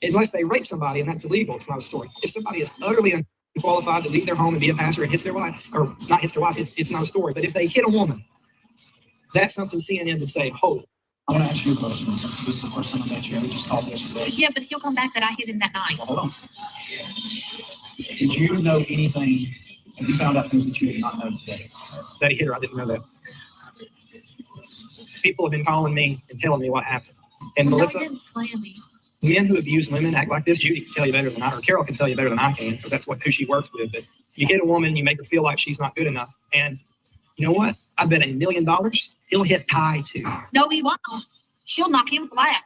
Speaker 6: Unless they rape somebody and that's illegal, it's not a story. If somebody is utterly unqualified to leave their home and be a pastor and hits their wife, or not hits their wife, it's not a story. But if they hit a woman, that's something CNN would say, oh.
Speaker 3: I want to ask you a question. Since this is the first time I met you, we just talked yesterday.
Speaker 4: Yeah, but he'll come back that I hit him that night.
Speaker 3: Well, hold on. Did you know anything? Have you found out things that you did not know today?
Speaker 6: That he hit her, I didn't know that. People have been calling me and telling me what happened. And
Speaker 4: No,
Speaker 6: Melissa,
Speaker 4: he didn't slam me.
Speaker 6: men who abuse women act like this. Judy can tell you better than I, or Carol can tell you better than I can, because that's who she works with. But you hit a woman, you make her feel like she's not good enough. And you know what? I bet $1 million he'll hit Ty too.
Speaker 4: No, he won't. She'll knock him flat.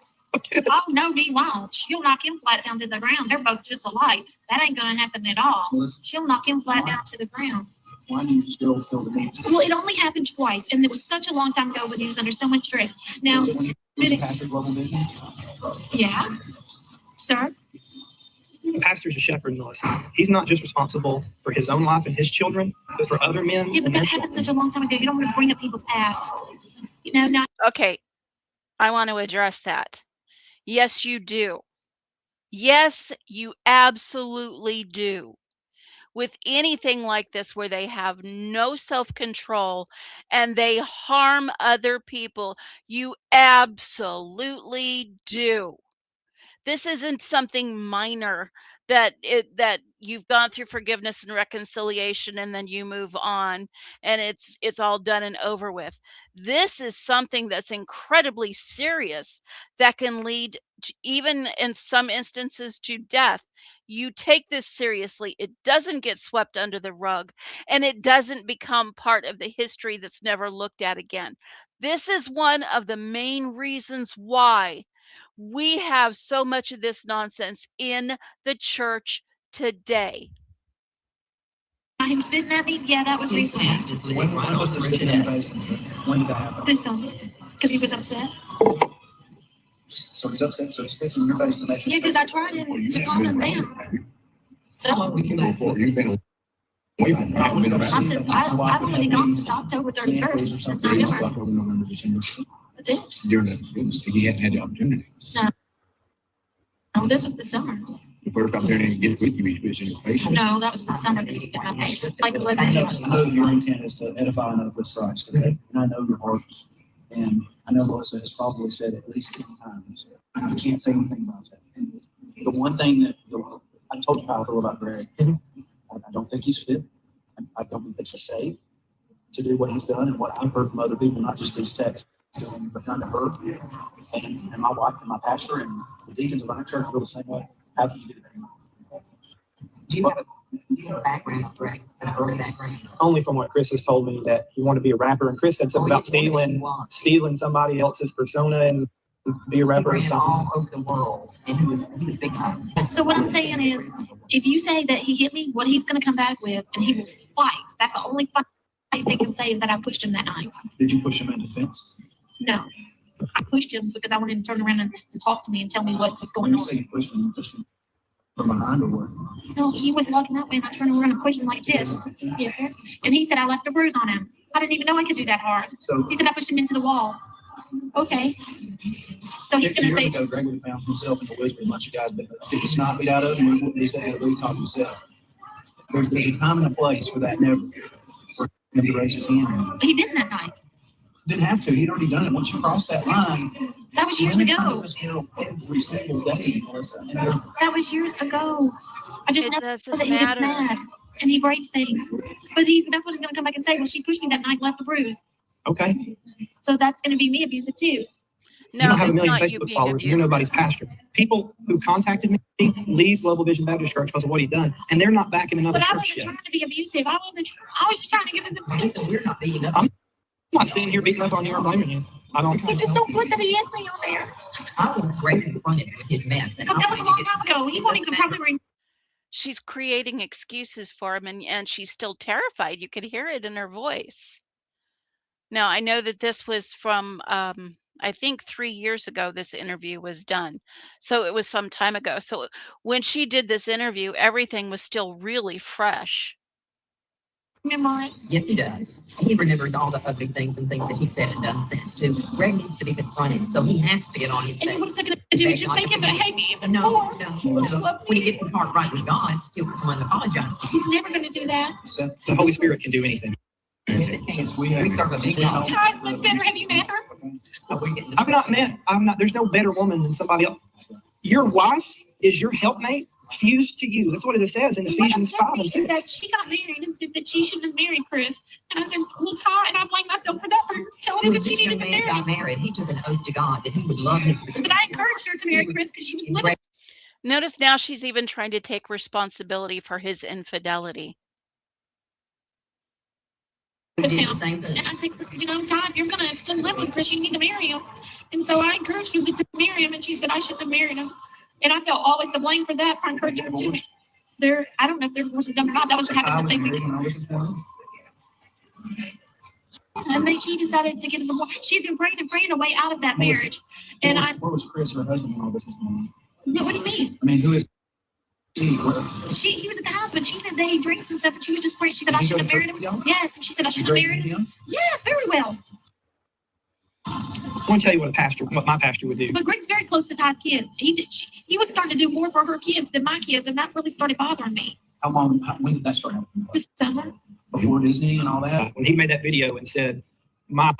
Speaker 4: Oh, no, he won't. She'll knock him flat down to the ground. They're both just alike. That ain't going to happen at all.
Speaker 3: Melissa,
Speaker 4: She'll knock him flat down to the ground.
Speaker 3: why do you still feel the need to?
Speaker 4: Well, it only happened twice, and it was such a long time ago when he was under so much stress. Now,
Speaker 3: Was it when you was a pastor of Global Vision?
Speaker 4: yeah, sir.
Speaker 6: The pastor's a shepherd, Melissa. He's not just responsible for his own life and his children, but for other men
Speaker 4: Yeah, but
Speaker 6: and their
Speaker 4: that happened
Speaker 6: children.
Speaker 4: such a long time ago. You don't want to bring up people's past. You know, now
Speaker 2: Okay, I want to address that. Yes, you do. Yes, you absolutely do. With anything like this where they have no self-control and they harm other people, you absolutely do. This isn't something minor that you've gone through forgiveness and reconciliation and then you move on and it's all done and over with. This is something that's incredibly serious that can lead to, even in some instances, to death. You take this seriously. It doesn't get swept under the rug and it doesn't become part of the history that's never looked at again. This is one of the main reasons why we have so much of this nonsense in the church today.
Speaker 4: him spitting at me, yeah, that was
Speaker 7: His
Speaker 4: recently.
Speaker 7: past is living
Speaker 3: When
Speaker 7: right
Speaker 3: was
Speaker 7: on
Speaker 3: this
Speaker 7: through
Speaker 3: spit in your
Speaker 7: today.
Speaker 3: face and stuff? When did that happen?
Speaker 4: This summer, because he was upset.
Speaker 3: So he's upset, so he spits in your face to make you
Speaker 4: Yeah, because
Speaker 3: say,
Speaker 4: I tried to calm him down.
Speaker 7: How long were you back?
Speaker 8: You've been away from that. Been
Speaker 4: I
Speaker 8: about
Speaker 4: said, I've only gone since October 31st, since I knew her.
Speaker 8: October, November, December.
Speaker 4: That's it.
Speaker 8: During that, you hadn't had the opportunity.
Speaker 4: No, this was the summer.
Speaker 8: The first opportunity to get with you, he spits in your face.
Speaker 4: No, that was the summer that he spit in my face, like 11
Speaker 3: I
Speaker 4: years.
Speaker 3: know your intent is to edify another with Christ, okay? And I know your heart. And I know Melissa has probably said at least 10 times, you can't say anything about that. And the one thing that, I told you how I feel about Greg. I don't think he's fit. I don't think he's saved to do what he's done and what I've heard from other people, not just these texts, but done to her. And my wife and my pastor and the deacons of our church feel the same way. How do you do that?
Speaker 7: Do you have a background, Greg, an early background?
Speaker 6: Only from what Chris has told me that he wanted to be a rapper, and Chris said something about stealing somebody else's persona and be a rapper or
Speaker 7: He ran
Speaker 6: something.
Speaker 7: all over the world, and he was big time.
Speaker 4: So what I'm saying is, if you say that he hit me, what he's going to come back with, and he will fight. That's the only fight I think he'll say is that I pushed him that night.
Speaker 3: Did you push him in defense?
Speaker 4: No, I pushed him because I wanted him to turn around and talk to me and tell me what was
Speaker 3: When
Speaker 4: going
Speaker 3: you
Speaker 4: on.
Speaker 3: say you pushed him from behind or what?
Speaker 4: No, he was walking that way and I turned around and pushed him like this. Yes, sir. And he said I left a bruise on him. I didn't even know I could do that hard.
Speaker 3: So
Speaker 4: He said I pushed him into the wall. Okay. So he's
Speaker 3: 50
Speaker 4: going to
Speaker 3: years
Speaker 4: say,
Speaker 3: ago, Greg would have found himself in the woods with a bunch of guys, but if it's not beat out of him, he wouldn't be sitting at the rooftop himself. There's a time and a place for that never, for him to raise his hand.
Speaker 4: he didn't that night.
Speaker 3: Didn't have to, he'd already done it. Once you cross that line.
Speaker 4: That was years
Speaker 3: women
Speaker 4: ago.
Speaker 3: was killed every single day, Melissa. And there's-
Speaker 4: That was years ago. I just
Speaker 2: It
Speaker 4: know
Speaker 2: doesn't
Speaker 4: that he gets
Speaker 2: matter.
Speaker 4: mad and he breaks things. But that's what he's going to come back and say. Well, she pushed me that night, left a bruise.
Speaker 6: Okay.
Speaker 4: So that's going to be me abusive too.
Speaker 6: You
Speaker 2: No,
Speaker 6: don't have a
Speaker 2: it's
Speaker 6: million
Speaker 2: not you
Speaker 6: Facebook
Speaker 2: being
Speaker 6: followers. You're
Speaker 2: abusive.
Speaker 6: nobody's pastor. People who contacted me leave Global Vision Baptist Church because of what he done, and they're not back in another
Speaker 4: But I
Speaker 6: church
Speaker 4: wasn't
Speaker 6: yet.
Speaker 4: trying to be abusive. I was just trying to give him the
Speaker 7: Listen,
Speaker 4: attention.
Speaker 7: we're not beating up.
Speaker 6: I'm not sitting here beating up on you or blaming you. I don't.
Speaker 4: So just don't put that he had me on there.
Speaker 7: I will Greg confronted him with his mess. And
Speaker 4: But
Speaker 7: I
Speaker 4: that was a
Speaker 7: want
Speaker 4: long
Speaker 7: him to
Speaker 4: time ago. He won't even probably
Speaker 2: She's creating excuses for him, and she's still terrified. You could hear it in her voice. Now, I know that this was from, I think 3 years ago, this interview was done. So it was some time ago. So when she did this interview, everything was still really fresh.
Speaker 4: remember it.
Speaker 7: Yes, he does. He remembers all the ugly things and things that he said and done since too. Greg needs to be confronted, so he has to get on his
Speaker 4: And
Speaker 7: face.
Speaker 4: what's it going to do?
Speaker 7: Beg
Speaker 4: Just
Speaker 7: not
Speaker 4: make
Speaker 7: to
Speaker 4: him
Speaker 7: forget.
Speaker 4: hate me even
Speaker 7: No,
Speaker 4: more.
Speaker 7: no. When he gets his heart right with God, he'll come and apologize to you.
Speaker 4: He's never going to do that.
Speaker 3: Since
Speaker 6: The Holy Spirit can do anything.
Speaker 7: Yes, it can.
Speaker 3: since we have.
Speaker 7: We serve a big
Speaker 3: since we
Speaker 7: God.
Speaker 3: know-
Speaker 4: Ty's much better. Have you met her?
Speaker 7: Oh, we're getting this
Speaker 6: I'm not met. I'm not. There's no better woman than somebody else. Your wife is your helpmate, fused to you. That's what it says in Ephesians 5 and
Speaker 4: Is that
Speaker 6: 6.
Speaker 4: she got married and said that she shouldn't have married Chris. And I said, well, Ty, and I blame myself for that, for telling her
Speaker 7: When
Speaker 4: that she
Speaker 7: this young
Speaker 4: needed to
Speaker 7: man
Speaker 4: marry
Speaker 7: got
Speaker 4: him.
Speaker 7: married, he took an oath to God that he would love his.
Speaker 4: But I encouraged her to marry Chris because she was
Speaker 7: his
Speaker 4: living
Speaker 2: Notice now she's even trying to take responsibility for his infidelity.
Speaker 7: We
Speaker 4: with
Speaker 7: did the
Speaker 4: him.
Speaker 7: same thing.
Speaker 4: And I said, you know, Ty, if you're going to still live with Chris, you need to marry him. And so I encouraged her to marry him, and she said I shouldn't have married him. And I felt always the blame for that, for encouraging her to. I don't know if their divorce is done or not. That was
Speaker 3: I
Speaker 4: happened the
Speaker 3: was
Speaker 4: same
Speaker 3: married
Speaker 4: week.
Speaker 3: when I was in town.
Speaker 4: And then she decided to get in the war. She had been praying her way out of that marriage. And
Speaker 3: Where was Chris, her husband, when all this was going on?
Speaker 4: what do you mean?
Speaker 3: I mean, who is he?
Speaker 4: He was at the house, but she said that he drinks and stuff, and she was just praying. She said
Speaker 3: Did
Speaker 4: I
Speaker 3: he
Speaker 4: should
Speaker 3: go
Speaker 4: have
Speaker 3: to
Speaker 4: married
Speaker 3: church
Speaker 4: him.
Speaker 3: with y'all?
Speaker 4: Yes, and she said I
Speaker 3: You
Speaker 4: should have
Speaker 3: Greg
Speaker 4: married him.
Speaker 3: him?
Speaker 4: Yes, very well.
Speaker 6: I want to tell you what my pastor would do.
Speaker 4: But Greg's very close to Ty's kids. He was starting to do more for her kids than my kids, and that really started bothering me.
Speaker 3: When did that start happening?
Speaker 4: This summer,
Speaker 3: Before Disney and all that?
Speaker 6: When he made that video and said, I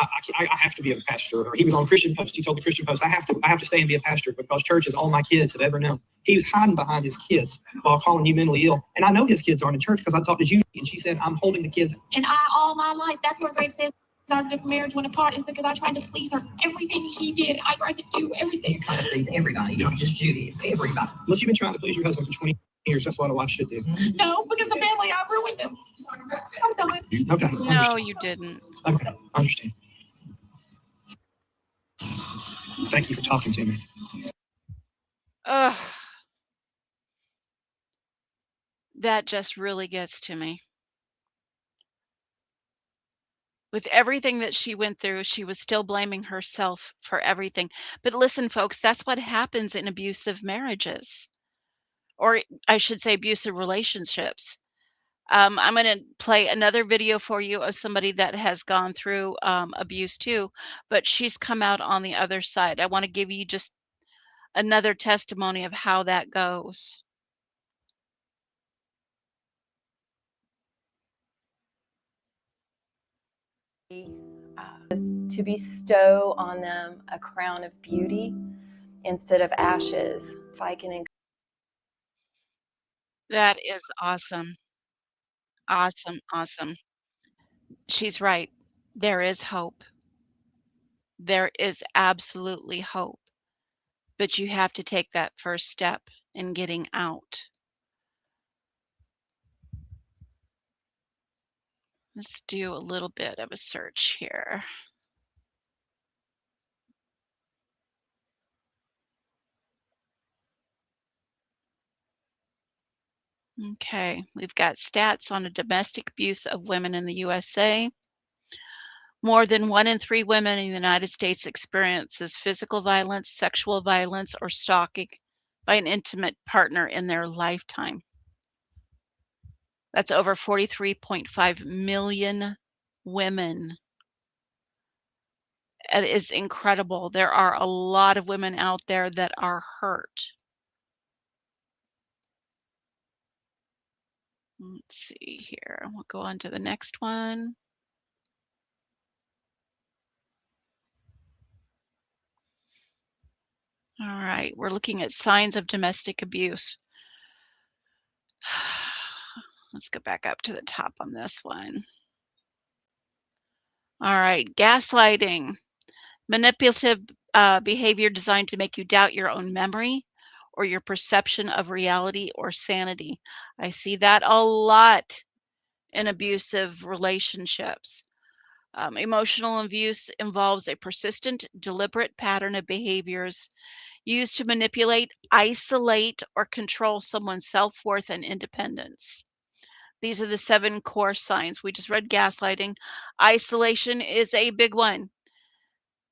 Speaker 6: have to be a pastor, or he was on Christian Post, he told the Christian Post, I have to stay and be a pastor because church is all my kids have ever known. He was hiding behind his kids while calling you mentally ill. And I know his kids aren't in church because I talked to Judy and she said, I'm holding the kids.
Speaker 4: and all my life, that's where Greg said our marriage went apart, is because I tried to please her. Everything she did, I tried to do everything.
Speaker 7: Trying to please everybody, not just Judy. It's everybody.
Speaker 6: Unless you've been trying to please your husband for 20 years, that's what a wife should do.
Speaker 4: No, because the family, I ruined them. I'm done.
Speaker 6: Okay.
Speaker 2: No,
Speaker 6: Understand.
Speaker 2: you didn't.
Speaker 6: Okay. Understand. Thank you for talking to me.
Speaker 2: Ugh. That just really gets to me. With everything that she went through, she was still blaming herself for everything. But listen, folks, that's what happens in abusive marriages, or I should say abusive relationships. I'm going to play another video for you of somebody that has gone through abuse too, but she's come out on the other side. I want to give you just another testimony of how that goes.
Speaker 9: To bestow on them a crown of beauty instead of ashes. If I can
Speaker 2: That is awesome. Awesome. Awesome. She's right. There is hope. There is absolutely hope. But you have to take that first step in getting out. Let's do a little bit of a search here. Okay, we've got stats on the domestic abuse of women in the USA. More than 1 in 3 women in the United States experiences physical violence, sexual violence, or stalking by an intimate partner in their lifetime. That's over 43.5 million women. It is incredible. There are a lot of women out there that are hurt. Let's see here. We'll go on to the next one. All right, we're looking at signs of domestic abuse. Let's go back up to the top on this one. All right, gaslighting. Manipulative behavior designed to make you doubt your own memory or your perception of reality or sanity. I see that a lot in abusive relationships. Emotional abuse involves a persistent, deliberate pattern of behaviors used to manipulate, isolate, or control someone's self-worth and independence. These are the 7 core signs. We just read gaslighting. Isolation is a big one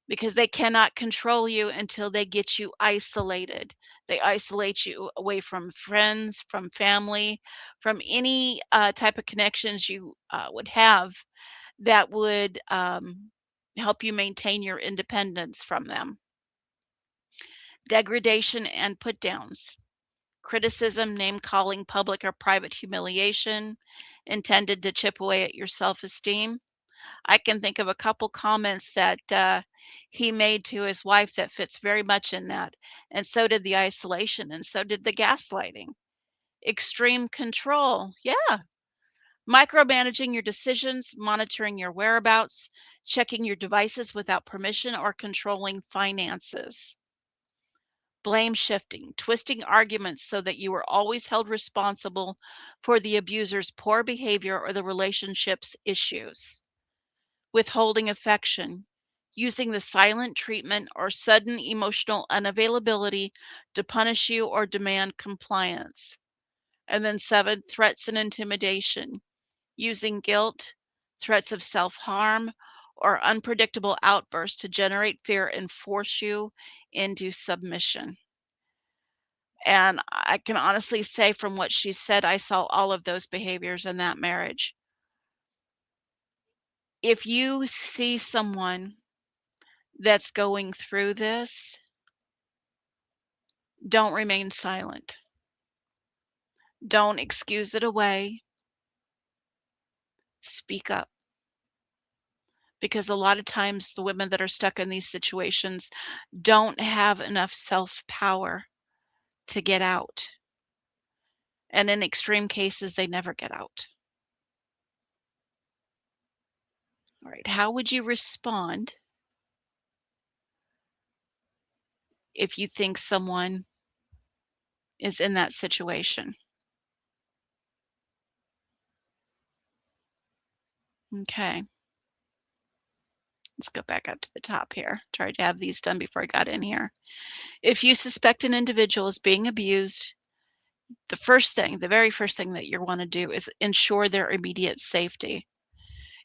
Speaker 2: because they cannot control you until they get you isolated. They isolate you away from friends, from family, from any type of connections you would have that would help you maintain your independence from them. Degradation and put downs. Criticism, name calling, public or private humiliation intended to chip away at your self esteem. I can think of a couple comments that he made to his wife that fits very much in that. And so did the isolation, and so did the gaslighting. Extreme control. Yeah. Micromanaging your decisions, monitoring your whereabouts, checking your devices without permission, or controlling finances. Blame shifting, twisting arguments so that you are always held responsible for the abuser's poor behavior or the relationship's issues. Withholding affection, using the silent treatment or sudden emotional unavailability to punish you or demand compliance. And then 7, threats and intimidation, using guilt, threats of self-harm, or unpredictable outbursts to generate fear and force you into submission. And I can honestly say from what she said, I saw all of those behaviors in that marriage. If you see someone that's going through this, don't remain silent. Don't excuse it away. Speak up. Because a lot of times the women that are stuck in these situations don't have enough self-power to get out. And in extreme cases, they never get out. All right, how would you respond if you think someone is in that situation? Okay. Let's go back up to the top here. Tried to have these done before I got in here. If you suspect an individual is being abused, the very first thing that you want to do is ensure their immediate safety.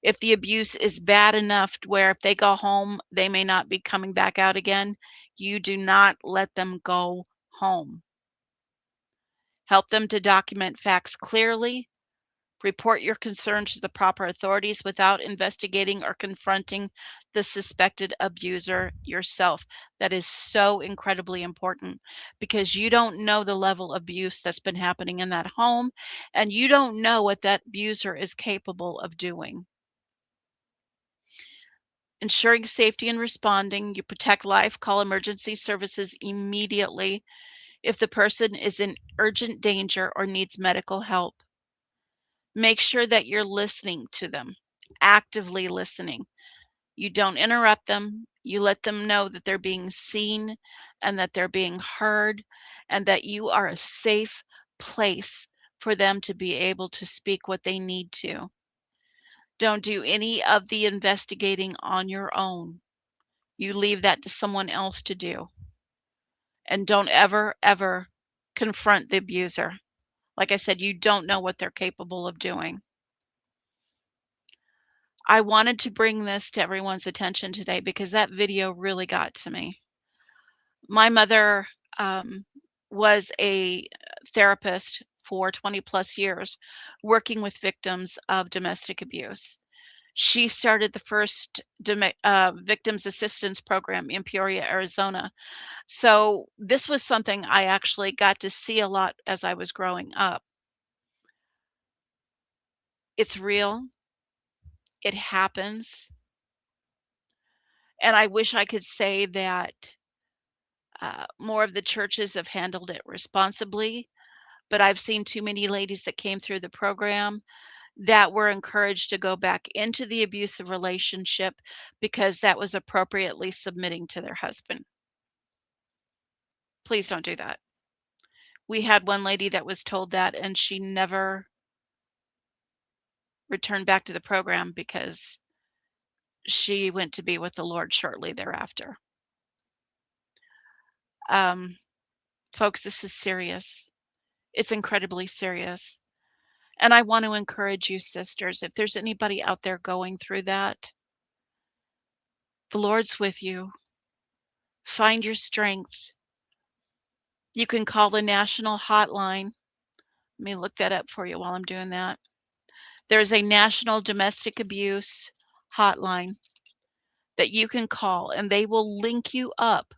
Speaker 2: If the abuse is bad enough to where if they go home, they may not be coming back out again, you do not let them go home. Help them to document facts clearly. Report your concerns to the proper authorities without investigating or confronting the suspected abuser yourself. That is so incredibly important because you don't know the level of abuse that's been happening in that home, and you don't know what that abuser is capable of doing. Ensuring safety and responding, you protect life, call emergency services immediately if the person is in urgent danger or needs medical help. Make sure that you're listening to them, actively listening. You don't interrupt them. You let them know that they're being seen and that they're being heard and that you are a safe place for them to be able to speak what they need to. Don't do any of the investigating on your own. You leave that to someone else to do. And don't ever, ever confront the abuser. Like I said, you don't know what they're capable of doing. I wanted to bring this to everyone's attention today because that video really got to me. My mother was a therapist for 20 plus years working with victims of domestic abuse. She started the first victims assistance program in Peoria, Arizona. So this was something I actually got to see a lot as I was growing up. It's real. It happens. And I wish I could say that more of the churches have handled it responsibly, but I've seen too many ladies that came through the program that were encouraged to go back into the abusive relationship because that was appropriately submitting to their husband. Please don't do that. We had one lady that was told that, and she never returned back to the program because she went to be with the Lord shortly thereafter. Folks, this is serious. It's incredibly serious. And I want to encourage you, sisters, if there's anybody out there going through that, the Lord's with you. Find your strength. You can call the national hotline. Let me look that up for you while I'm doing that. There's a national domestic abuse hotline that you can call, and they will link you up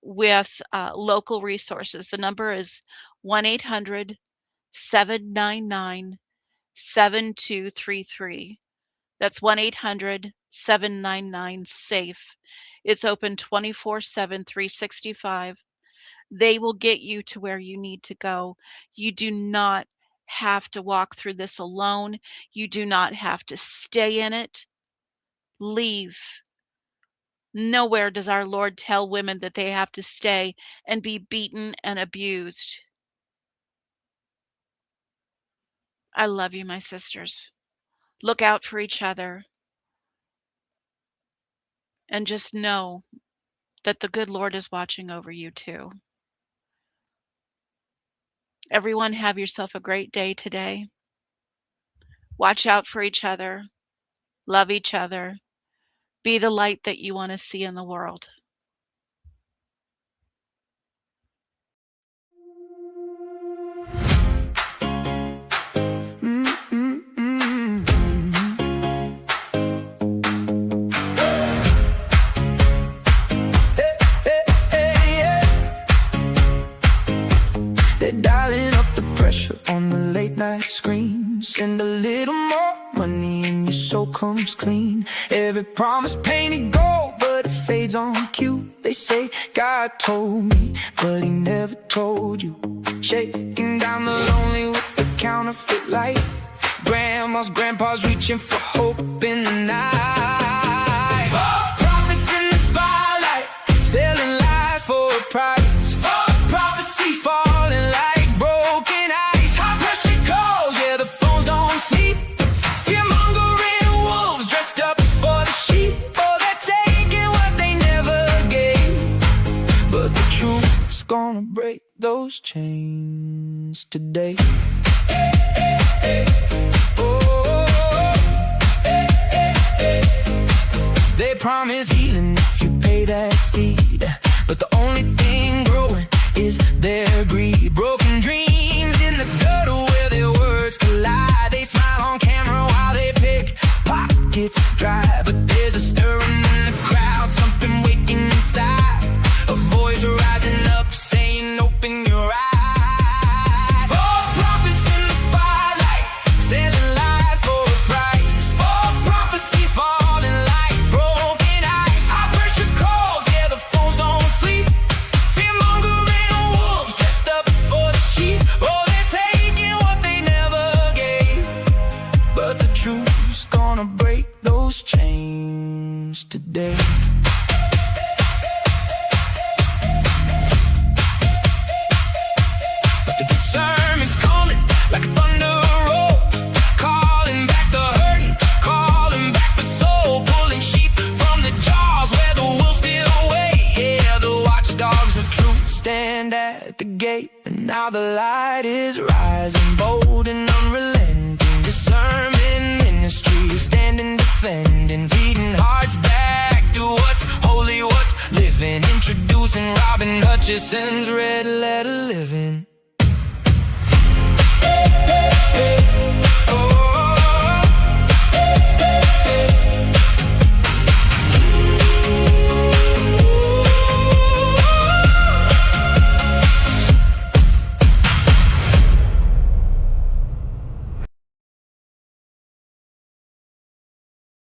Speaker 2: with local resources. The number is 1-800-799-7233. That's 1-800-799-SAFE. It's open 24/7, 365. They will get you to where you need to go. You do not have to walk through this alone. You do not have to stay in it. Leave. Nowhere does our Lord tell women that they have to stay and be beaten and abused. I love you, my sisters. Look out for each other. And just know that the good Lord is watching over you too. Everyone, have yourself a great day today. Watch out for each other. Love each other. Be the light that you want to see in the world.
Speaker 1: They're dialing up the pressure on the late night screen. Send a little more money and your soul comes clean. Every promise painted gold, but it fades on cue. They say God told me, but he never told you. Shaking down the lonely with the counterfeit light. Grandmas, grandpas reaching for hope in the night. False prophets in the spotlight, selling lies for a price. False prophecies falling like broken ice. High pressure calls, yeah, the phones don't sleep. Fear-mongering wolves dressed up for the sheep. Oh, they're taking what they never gave. But the truth's gonna break those chains today. They promise healing if you pay that seed, but the only thing growing is their greed. Broken dreams in the gutter where their words collide. They smile on camera while they pick pockets dry, but there's a stirring in the crowd, something waking inside. A voice rising up saying, open your eyes. False prophets in the spotlight, selling lies for a price. False prophecies falling like broken ice. High pressure calls, yeah, the phones don't sleep. Fear-mongering wolves dressed up for the sheep. Oh, they're taking what they never gave. But the truth's gonna break those chains today. But the discernment's coming like a thunder roll, calling back the hurting, calling back the soul, pulling sheep from the jaws where the wolves steal away. Yeah, the watchdogs of truth stand at the gate, and now the light is rising, bold and unrelenting. Discernment ministry, standing, defending, feeding hearts back to what's holy, what's living, introducing Robin Hood watch it sends red letter living.